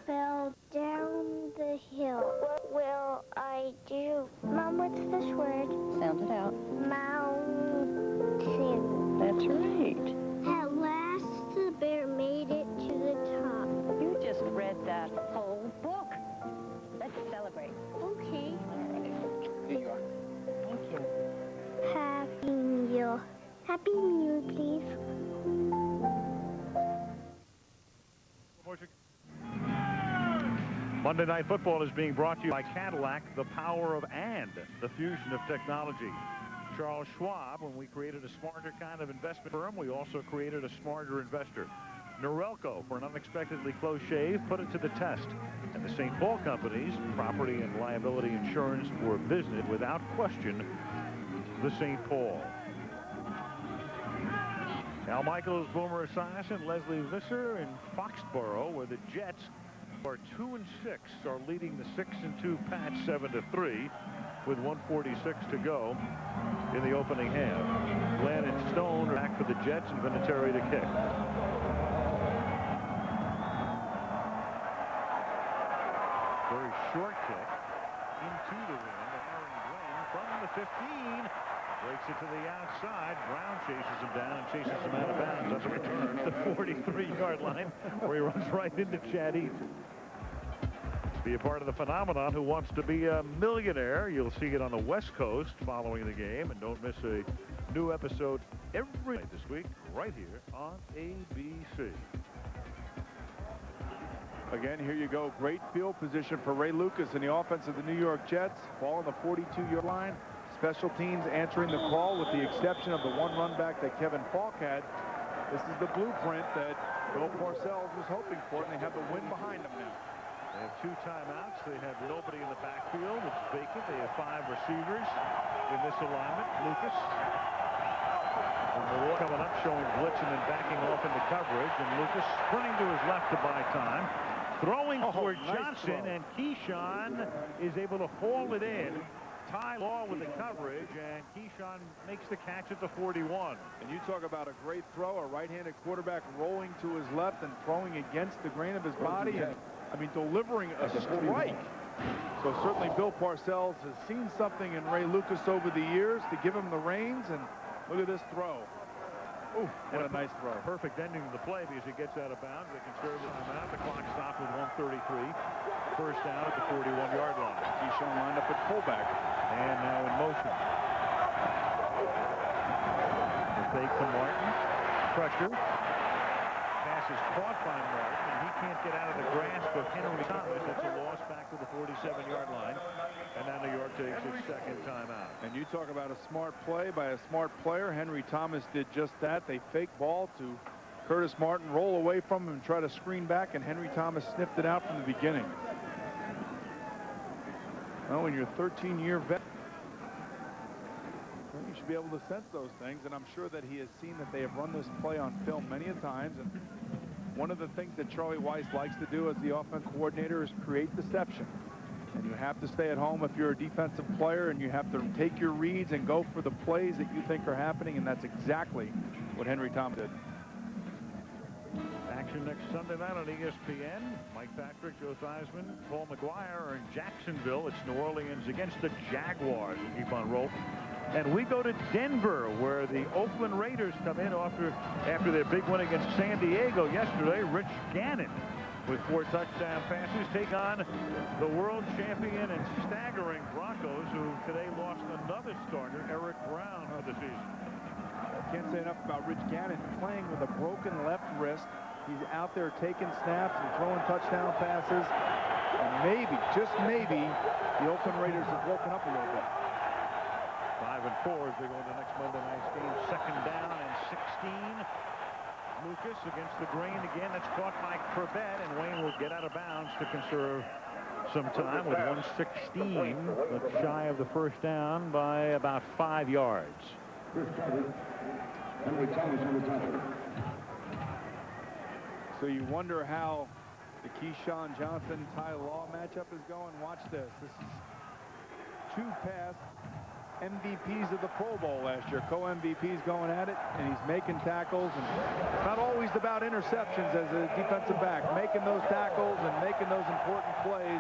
fell down the hill. What will I do? Mom, what's this word? Sound it out. Mountain. That's right. At last, the bear made it to the top. You just read that whole book. Let's celebrate. Okay. Here you are. Thank you. Happy Meal. Happy Meal, please. Monday Night Football is being brought to you by Cadillac, the power of and the fusion of technology. Charles Schwab, when we created a smarter kind of investment firm, we also created a smarter investor. Norelco, for an unexpectedly close shave, put it to the test. And the St. Paul Company's property and liability insurance for business, without question, the St. Paul. Al Michaels, Boomer Esiason, Leslie Visser in Foxborough, where the Jets are 2-6, are leading the 6-2 Pats 7-3 with 1:46 to go in the opening half. Glenn and Stone are back for the Jets and Vinatieri to kick. Very short kick into the wind. Aaron Glenn from the 15 breaks it to the outside. Brown chases him down and chases him out of bounds on the return to the 43-yard line, where he runs right into Chad Eaton. Be a part of the phenomenon. Who Wants to Be a Millionaire? You'll see it on the West Coast following the game, and don't miss a new episode every night this week right here on ABC. Again, here you go. Great field position for Ray Lucas in the offense of the New York Jets. Ball on the 42-yard line. Special teams answering the call with the exception of the one run back that Kevin Falk had. This is the blueprint that Bill Parcells was hoping for, and they have the win behind them now. They have 2 timeouts. They have nobody in the backfield. It's vacant. They have 5 receivers in this alignment. Lucas. And the wall coming up, showing blitz and then backing off into coverage. And Lucas sprinting to his left to buy time. Throwing for Johnson, and Keyshawn is able to haul it in. Ty Law with the coverage, and Keyshawn makes the catch at the 41. And you talk about a great throw, a right-handed quarterback rolling to his left and throwing against the grain of his body. And, I mean, delivering a strike. So certainly Bill Parcells has seen something in Ray Lucas over the years to give him the reins, and look at this throw. Ooh, what a nice throw. Perfect ending to the play because he gets out of bounds. They can serve the timeout. The clock stopped with 1:33. First down at the 41-yard line. Keyshawn lined up at fullback. And now in motion. The fake to Martin. Pressure. Pass is caught by Martin, and he can't get out of the grasp of Henry Thomas. It's a loss back to the 47-yard line. And now New York takes its second timeout. And you talk about a smart play by a smart player. Henry Thomas did just that. They fake ball to Curtis Martin, roll away from him and try to screen back, and Henry Thomas sniffed it out from the beginning. Well, when you're a 13-year vet, you should be able to sense those things, and I'm sure that he has seen that they have run this play on film many a times. And one of the things that Charlie Weis likes to do as the offense coordinator is create deception. And you You have to stay at home if you're a defensive player, and you have to take your reads and go for the plays that you think are happening, and that's exactly what Henry Tom did. Action next Sunday night on ESPN. Mike Patrick, Joe Theismann, Paul McGuire are in Jacksonville. It's New Orleans against the Jaguars. We keep on rolling. And we go to Denver, where the Oakland Raiders come in after their big win against San Diego yesterday. Rich Gannon with 4 touchdown passes take on the world champion and staggering Broncos, who today lost another starter, Eric Brown, for the season. Can't say enough about Rich Gannon playing with a broken left wrist. He's out there taking snaps and throwing touchdown passes. And maybe, just maybe, the Oakland Raiders have woken up a little bit. 5-4 as they go into next Monday night's game. 2nd down and 16. Lucas against the grain again. That's caught by Corbett, and Wayne will get out of bounds to conserve some time with 1:16, but shy of the first down by about 5 yards. So you wonder how the Keyshawn Johnson-Ty Law matchup is going. Watch this. This is 2 past MVPs of the Pro Bowl last year, co-MVPs going at it, and he's making tackles. And it's not always about interceptions as a defensive back, making those tackles and making those important plays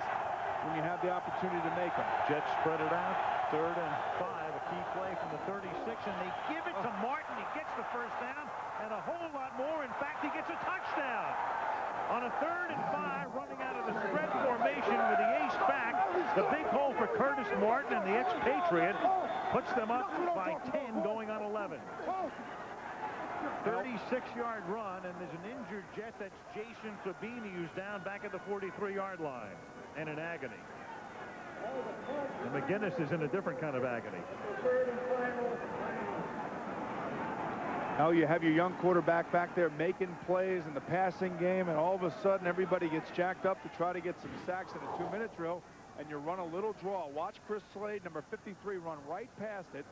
when you have the opportunity to make them. Jets spread it out, 3rd and 5, a key play from the 36, and they give it to Martin. He gets the first down, and a whole lot more. In fact, he gets a touchdown. On a 3rd and 5, running out of the spread formation with the ace back, the big hole for Curtis Martin, and the expatriate puts them up by 10 going on 11. 36-yard run, and there's an injured Jet. That's Jason Fabini, who's down back at the 43-yard line and in agony. And McGinnis is in a different kind of agony. Now you have your young quarterback back there making plays in the passing game, and all of a sudden everybody gets jacked up to try to get some sacks in a 2-minute drill, and you run a little draw. Watch Chris Slade, number 53, run right past it.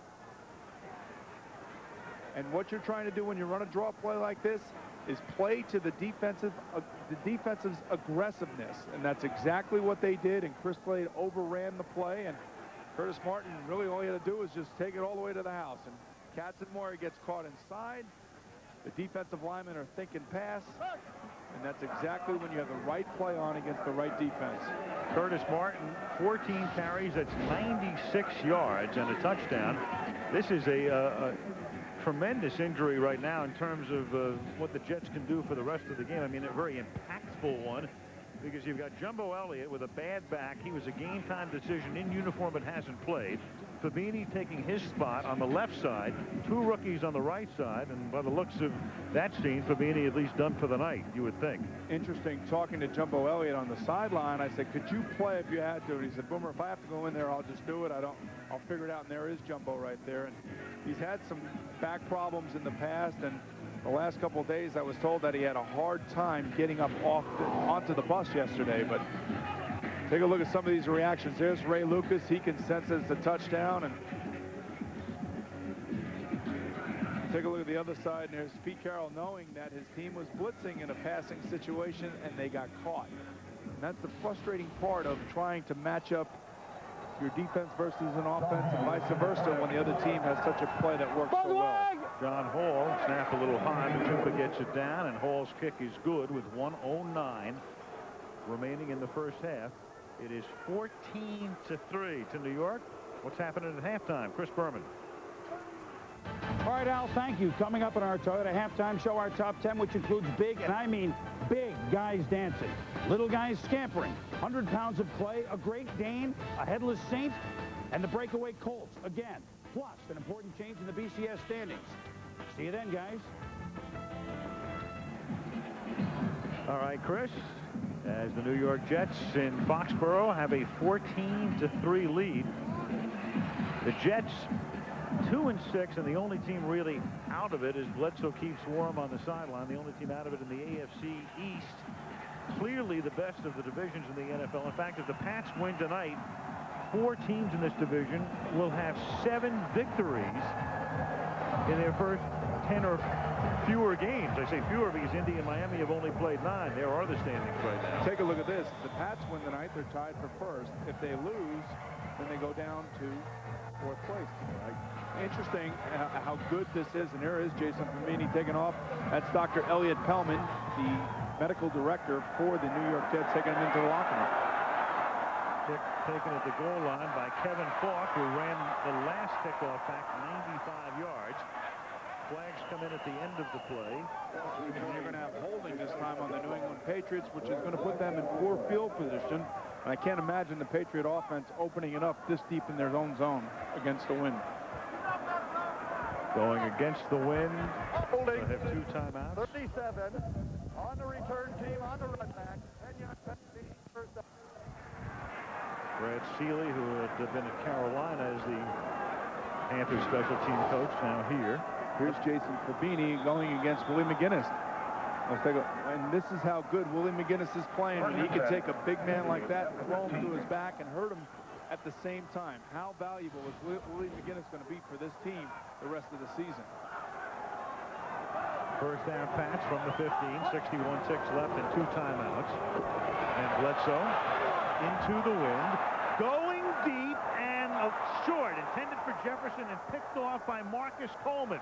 And what you're trying to do when you run a draw play like this is play to the defensive's aggressiveness, and that's exactly what they did. And Chris Slade overran the play, and Curtis Martin really all he had to do was just take it all the way to the house. And Katzenmoyer gets caught inside. The defensive linemen are thinking pass, and that's exactly when you have the right play on against the right defense. Curtis Martin, 14 carries, that's 96 yards and a touchdown. This is a tremendous injury right now in terms of what the Jets can do for the rest of the game. I mean, a very impactful one, because you've got Jumbo Elliott with a bad back. He was a game-time decision in uniform but hasn't played. Fabini taking his spot on the left side, 2 rookies on the right side, and by the looks of that scene, Fabini at least done for the night, you would think. Interesting, talking to Jumbo Elliott on the sideline, I said, could you play if you had to? And he said, Boomer, if I have to go in there, I'll just do it. I'll figure it out. And there is Jumbo right there. And he's had some back problems in the past, and the last couple of days I was told that he had a hard time getting up onto the bus yesterday. But take a look at some of these reactions. There's Ray Lucas. He can sense it's a touchdown. And take a look at the other side, and there's Pete Carroll knowing that his team was blitzing in a passing situation, and they got caught. And that's the frustrating part of trying to match up your defense versus an offense, and vice versa when the other team has such a play that works so well. John Hall snapped a little high, but Chupa gets it down, and Hall's kick is good with 1:09 remaining in the first half. It is 14-3 to New York. What's happening at halftime? Chris Berman. All right, Al, thank you. Coming up in our Toyota halftime show, our top 10, which includes big, and I mean big, guys dancing, little guys scampering, 100 pounds of clay, a Great Dane, a Headless Saint, and the breakaway Colts again. Plus, an important change in the BCS standings. See you then, guys. All right, Chris, as the New York Jets in Foxborough have a 14-3 lead. The Jets 2-6, and the only team really out of it is Bledsoe keeps warm on the sideline. The only team out of it in the AFC East. Clearly the best of the divisions in the NFL. In fact, if the Pats win tonight, 4 teams in this division will have 7 victories in their first 10 or fewer games. I say fewer because Indy and Miami have only played 9. There are the standings right now. Take a look at this. The Pats win tonight. They're tied for first. If they lose, then they go down to 4th place. Right? Interesting how good this is. And there is Jason Famini taking off. That's Dr. Elliot Pellman, the medical director for the New York Jets, taking him into the locker room. Taken at the goal line by Kevin Falk, who ran the last kickoff back 95 yards. Flags come in at the end of the play. And you're going to have holding this time on the New England Patriots, which is going to put them in poor field position. And I can't imagine the Patriot offense opening it up this deep in their own zone against the wind. Going against the wind. Holding. They have 2 timeouts. 37 on the return team on the run back. 10-yard penalty, first down. Brad Seeley, who had been at Carolina as the Panthers special team coach, now here. Here's Jason Fabini going against Willie McGinnis. Let's take a, and this is how good Willie McGinnis is playing, when he can take a big man like that, throw him to his back, and hurt him at the same time. How valuable is Willie McGinnis going to be for this team the rest of the season? First down pass from the 15, 61-6 left and 2 timeouts. And Bledsoe into the wind, going deep and short, intended for Jefferson and picked off by Marcus Coleman.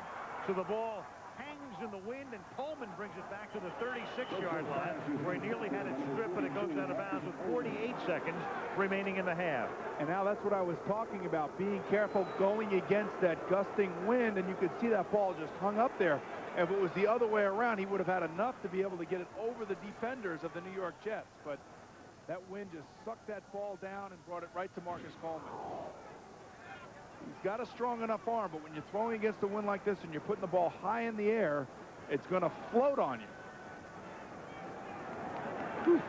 So the ball hangs in the wind, and Coleman brings it back to the 36-yard line, where he nearly had it stripped, but it goes out of bounds with 48 seconds remaining in the half. And now that's what I was talking about, being careful going against that gusting wind, and you could see that ball just hung up there. If it was the other way around, he would have had enough to be able to get it over the defenders of the New York Jets, but that wind just sucked that ball down and brought it right to Marcus Coleman. He's got a strong enough arm, but when you're throwing against the wind like this and you're putting the ball high in the air, it's going to float on you. Whew.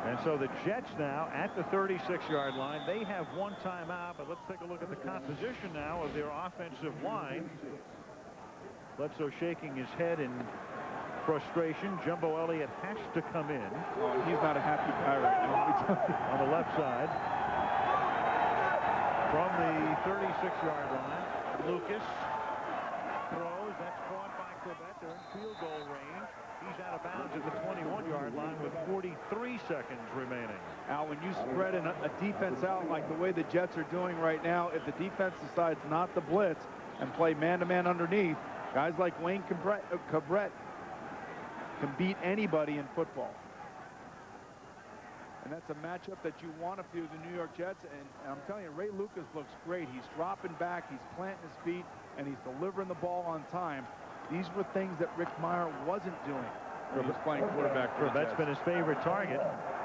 And so the Jets now at the 36-yard line. They have 1 timeout, but let's take a look at the composition now of their offensive line. Bledsoe shaking his head in frustration. Jumbo Elliott has to come in. Oh, he's not a happy guy right now. On the left side. From the 36-yard line, Lucas throws. That's caught by Corbett. They're in field goal range. He's out of bounds at the 21-yard line with 43 seconds remaining. Al, when you spread a defense out like the way the Jets are doing right now, if the defense decides not to blitz and play man-to-man underneath, guys like Wayne Cabret can beat anybody in football. And that's a matchup that you want to do the New York Jets. And I'm telling you, Ray Lucas looks great. He's dropping back, he's planting his feet, and he's delivering the ball on time. These were things that Rick Meyer wasn't doing when he was playing quarterback for the Jets. That's been his favorite target.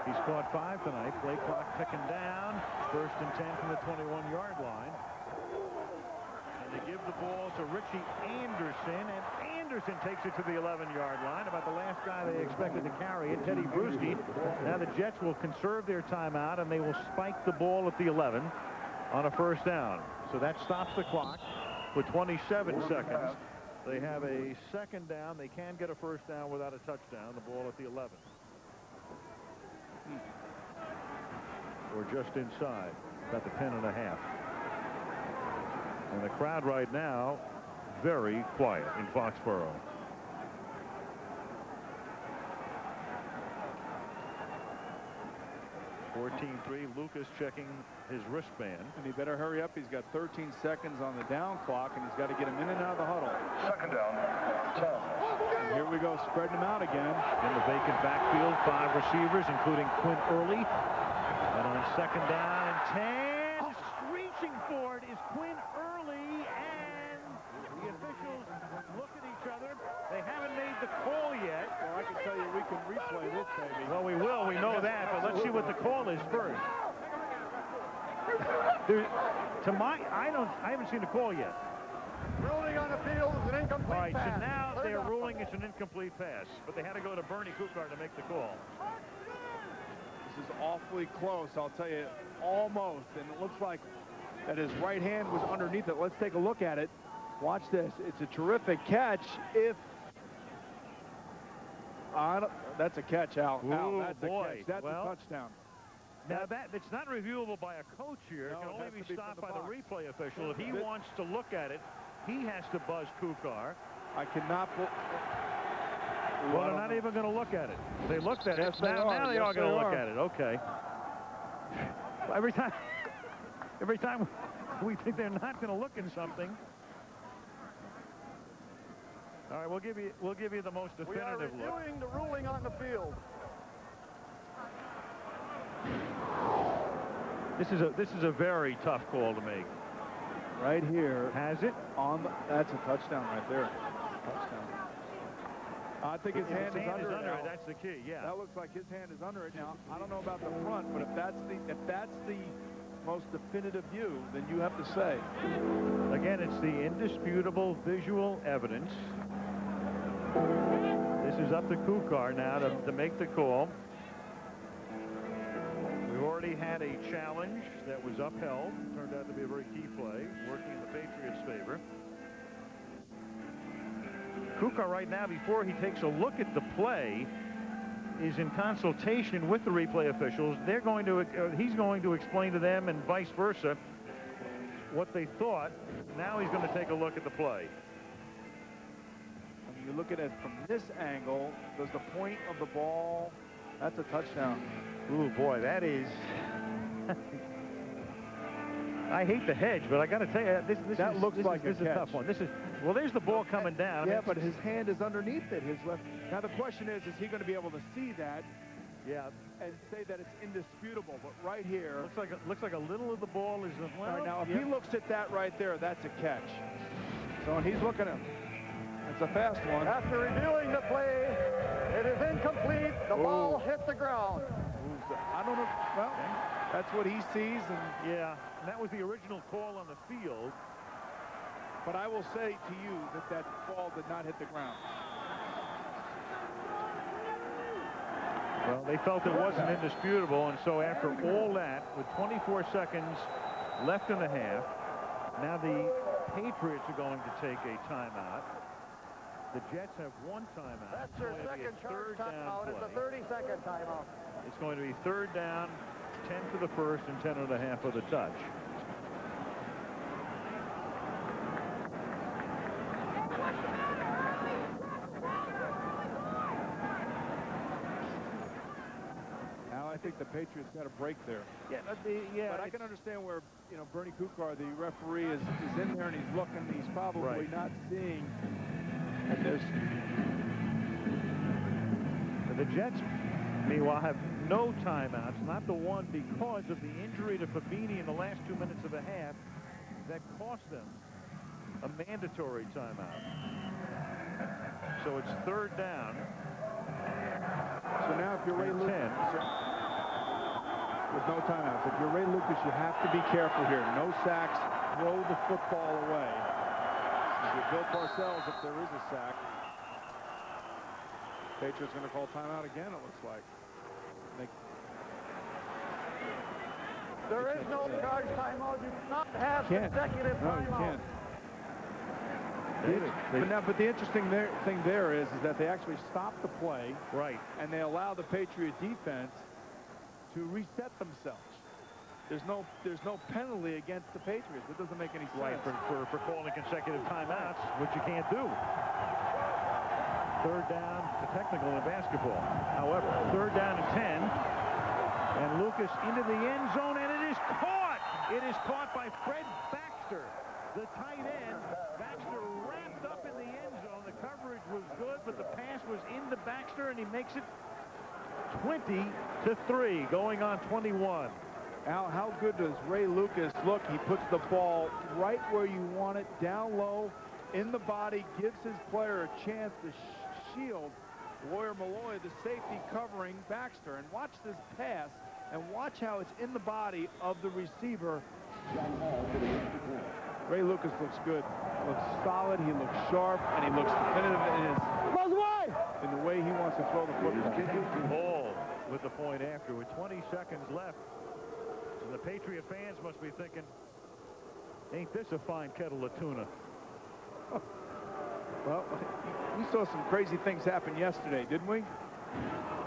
He's caught 5 tonight. Play clock ticking down. 1st and 10 from the 21-yard line. And they give the ball to Richie Anderson, and Anderson takes it to the 11-yard line. About the last guy they expected to carry it, Teddy Bruschi. Now the Jets will conserve their timeout, and they will spike the ball at the 11 on a 1st down. So that stops the clock with 27 seconds. They have a 2nd down. They can get a 1st down without a touchdown. The ball at the 11. Or just inside, about the 10.5. And the crowd right now, very quiet in Foxborough. Lucas checking his wristband. And he better hurry up. He's got 13 seconds on the down clock, and he's got to get him in and out of the huddle. 2nd down, 10. And here we go, spreading them out again. In the vacant backfield, 5 receivers, including Quint Early. And on 2nd down and 10, reaching for it is Quint Early, and the officials look at each other. They haven't made the call yet. Well, I can tell you we can replay this, baby. Well, we will. We know that, but let's see what the call is first. I haven't seen the call yet. Ruling on the field is an incomplete pass. All right, pass. so now they're ruling it's an incomplete pass, but they had to go to Bernie Kukar to make the call. This is awfully close, I'll tell you, almost. And it looks like that his right hand was underneath it. Let's take a look at it. Watch this. It's a terrific catch. That's a catch, Al. Ooh, Al, that's boy. a catch. That's a touchdown. Now it's not reviewable by a coach here. It can only be stopped by the replay official. If he wants to look at it, He has to buzz Kukar. I cannot... Well, they're not even going to look at it. They looked at it. Now they are going to look at it. Okay. Every time we think they're not going to look at something. All right, we'll give you the most definitive look. We are reviewing the ruling on the field. This is a very tough call to make. Right here. Has it? That's a touchdown right there. Touchdown. I think his hand is under it. That's the key. Yeah. That looks like his hand is under it now. I don't know about the front, but if that's the most definitive view, then you have to say. Again, it's the indisputable visual evidence. This is up to Kukar now to make the call. We've already had a challenge that was upheld. Turned out to be a very key play, working in the Patriots' favor. Kukar right now, before he takes a look at the play, is in consultation with the replay officials. They're going to, he's going to explain to them and vice versa what they thought. Now he's going to take a look at the play. When you look at it from this angle, does the point of the ball, that's a touchdown. Ooh, boy, that is... I hate the hedge, but I got to tell you, this is a tough one. Well, there's the ball coming down. Yeah, but his hand is underneath it. His left. Now the question is he going to be able to see that? Yeah. And say that it's indisputable. But right here, looks like a little of the ball is. Well, right now, if he looks at that right there, that's a catch. So when he's looking at him, it's a fast one. After reviewing the play, it is incomplete. The ball hit the ground. I don't know. Well, that's what he sees, and yeah. And that was the original call on the field. But I will say to you that ball did not hit the ground. Well, they felt it wasn't indisputable, and so after all that, with 24 seconds left in the half, now the Patriots are going to take a timeout. The Jets have one timeout. That's their second charge timeout. It's a 30-second timeout. It's going to be third down, 10 for the first and 10 and a half for the touch. Now I think the Patriots got a break there. Yeah, but I can understand where Bernie Kukar, the referee, is in there and he's looking. He's probably not seeing. And the Jets, meanwhile, have no timeouts, not the one because of the injury to Fabini in the last 2 minutes of the half that cost them a mandatory timeout. So it's third down. So now if you're Ray Lucas, with no timeouts, if you're Ray Lucas, you have to be careful here. No sacks, throw the football away. If you're Bill Parcells, if there is a sack, Patriots going to call timeout again, it looks like. There is no charge timeout. You cannot have consecutive timeouts. But the interesting thing there is that they actually stop the play. Right. And they allow the Patriot defense to reset themselves. There's no penalty against the Patriots. It doesn't make any sense. Right, for calling consecutive timeouts, which you can't do. Third down, technical in basketball. However, third down and 10. And Lucas into the end zone, and it is caught. It is caught by Fred Baxter, the tight end. Baxter wrapped up in the end zone. The coverage was good, but the pass was into Baxter, and he makes it 20-3, going on 21. Al, how good does Ray Lucas look? He puts the ball right where you want it, down low, in the body, gives his player a chance to shield Lawyer Malloy, the safety, covering Baxter. And watch this pass, and watch how it's in the body of the receiver. Ray Lucas looks good. Looks solid, he looks sharp, and he looks definitive in the way he wants to throw the football. Ball with the point after, with 20 seconds left. And the Patriot fans must be thinking, ain't this a fine kettle of tuna? Well, we saw some crazy things happen yesterday, didn't we?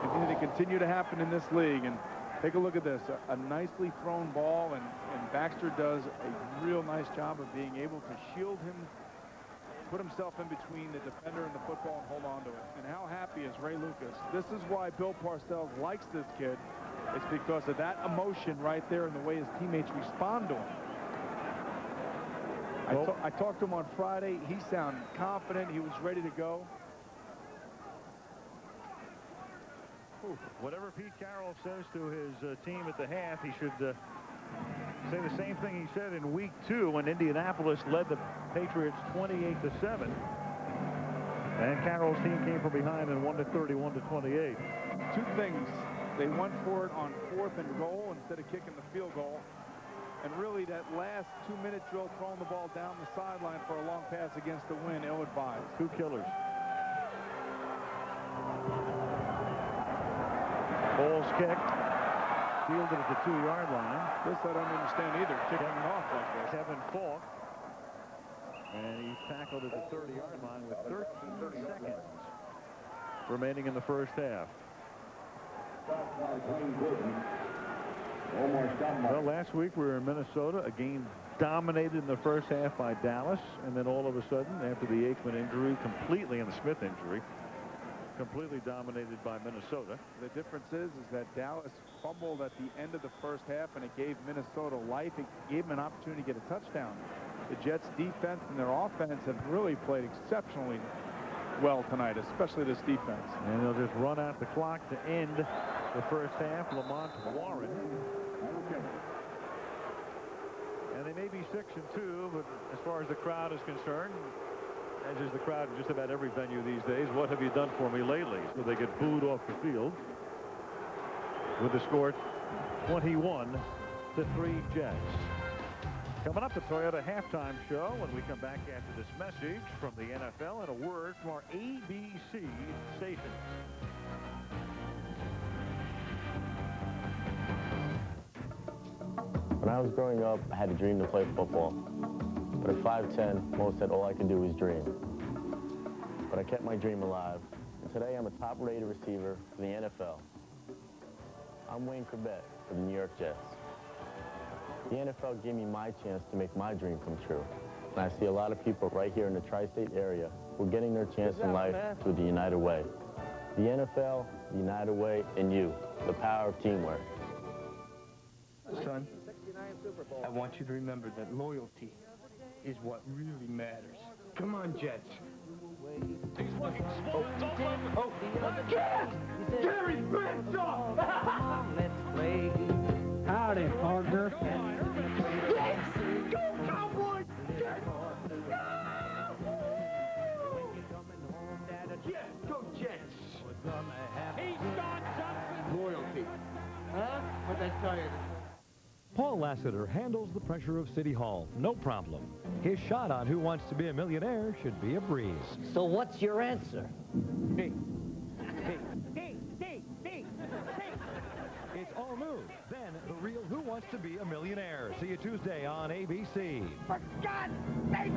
And they continue to happen in this league. And take a look at this, a nicely thrown ball, and Baxter does a real nice job of being able to shield put himself in between the defender and the football and hold on to it. And how happy is Ray Lucas? This is why Bill Parcells likes this kid. It's because of that emotion right there and the way his teammates respond to him. I talked to him on Friday. He sounded confident. He was ready to go. Whatever Pete Carroll says to his team at the half, he should say the same thing he said in week 2 when Indianapolis led the Patriots 28-7. And Carroll's team came from behind and won to 31-28. Two things. They went for it on 4th and goal instead of kicking the field goal. And really, that last 2-minute drill, throwing the ball down the sideline for a long pass against the wind, ill-advised. 2 killers. Ball's kicked. Fielded at the 2-yard line. This I don't understand either, kicking it off like this. Kevin Falk. And he's tackled at the 30-yard line with 13 seconds remaining in the first half. Well, last week we were in Minnesota. A game dominated in the first half by Dallas. And then all of a sudden, after the Aikman injury, completely, and the Smith injury, completely dominated by Minnesota. The difference is that Dallas fumbled at the end of the first half, and it gave Minnesota life. It gave them an opportunity to get a touchdown. The Jets' defense and their offense have really played exceptionally well tonight, especially this defense. And they'll just run out the clock to end the first half. Lamont Warren. And they may be 6-2, but as far as the crowd is concerned, as is the crowd in just about every venue these days, what have you done for me lately? So they get booed off the field with the score 21-3 Jets. Coming up, the Toyota halftime show when we come back after this message from the NFL and a word from our ABC stations. When I was growing up, I had a dream to play football. But at 5'10", most said all I could do was dream. But I kept my dream alive, and today I'm a top-rated receiver for the NFL. I'm Wayne Corbett for the New York Jets. The NFL gave me my chance to make my dream come true. And I see a lot of people right here in the tri-state area who are getting their chance in life through the United Way. The NFL, the United Way, and you, the power of teamwork. Son, I want you to remember that loyalty is what really matters. Come on, Jets. He's looking small. Gary, backs off! Let's play. Howdy, partner. Yes! Go, Cowboys! Yes! Yes, go Jets! He's got something. Loyalty. Huh? What'd I tell you? Paul Lassiter handles the pressure of City Hall, no problem. His shot on Who Wants to Be a Millionaire should be a breeze. So what's your answer? Hey. It's all new. Then the real Who Wants to Be a Millionaire. See you Tuesday on ABC. For God's sake,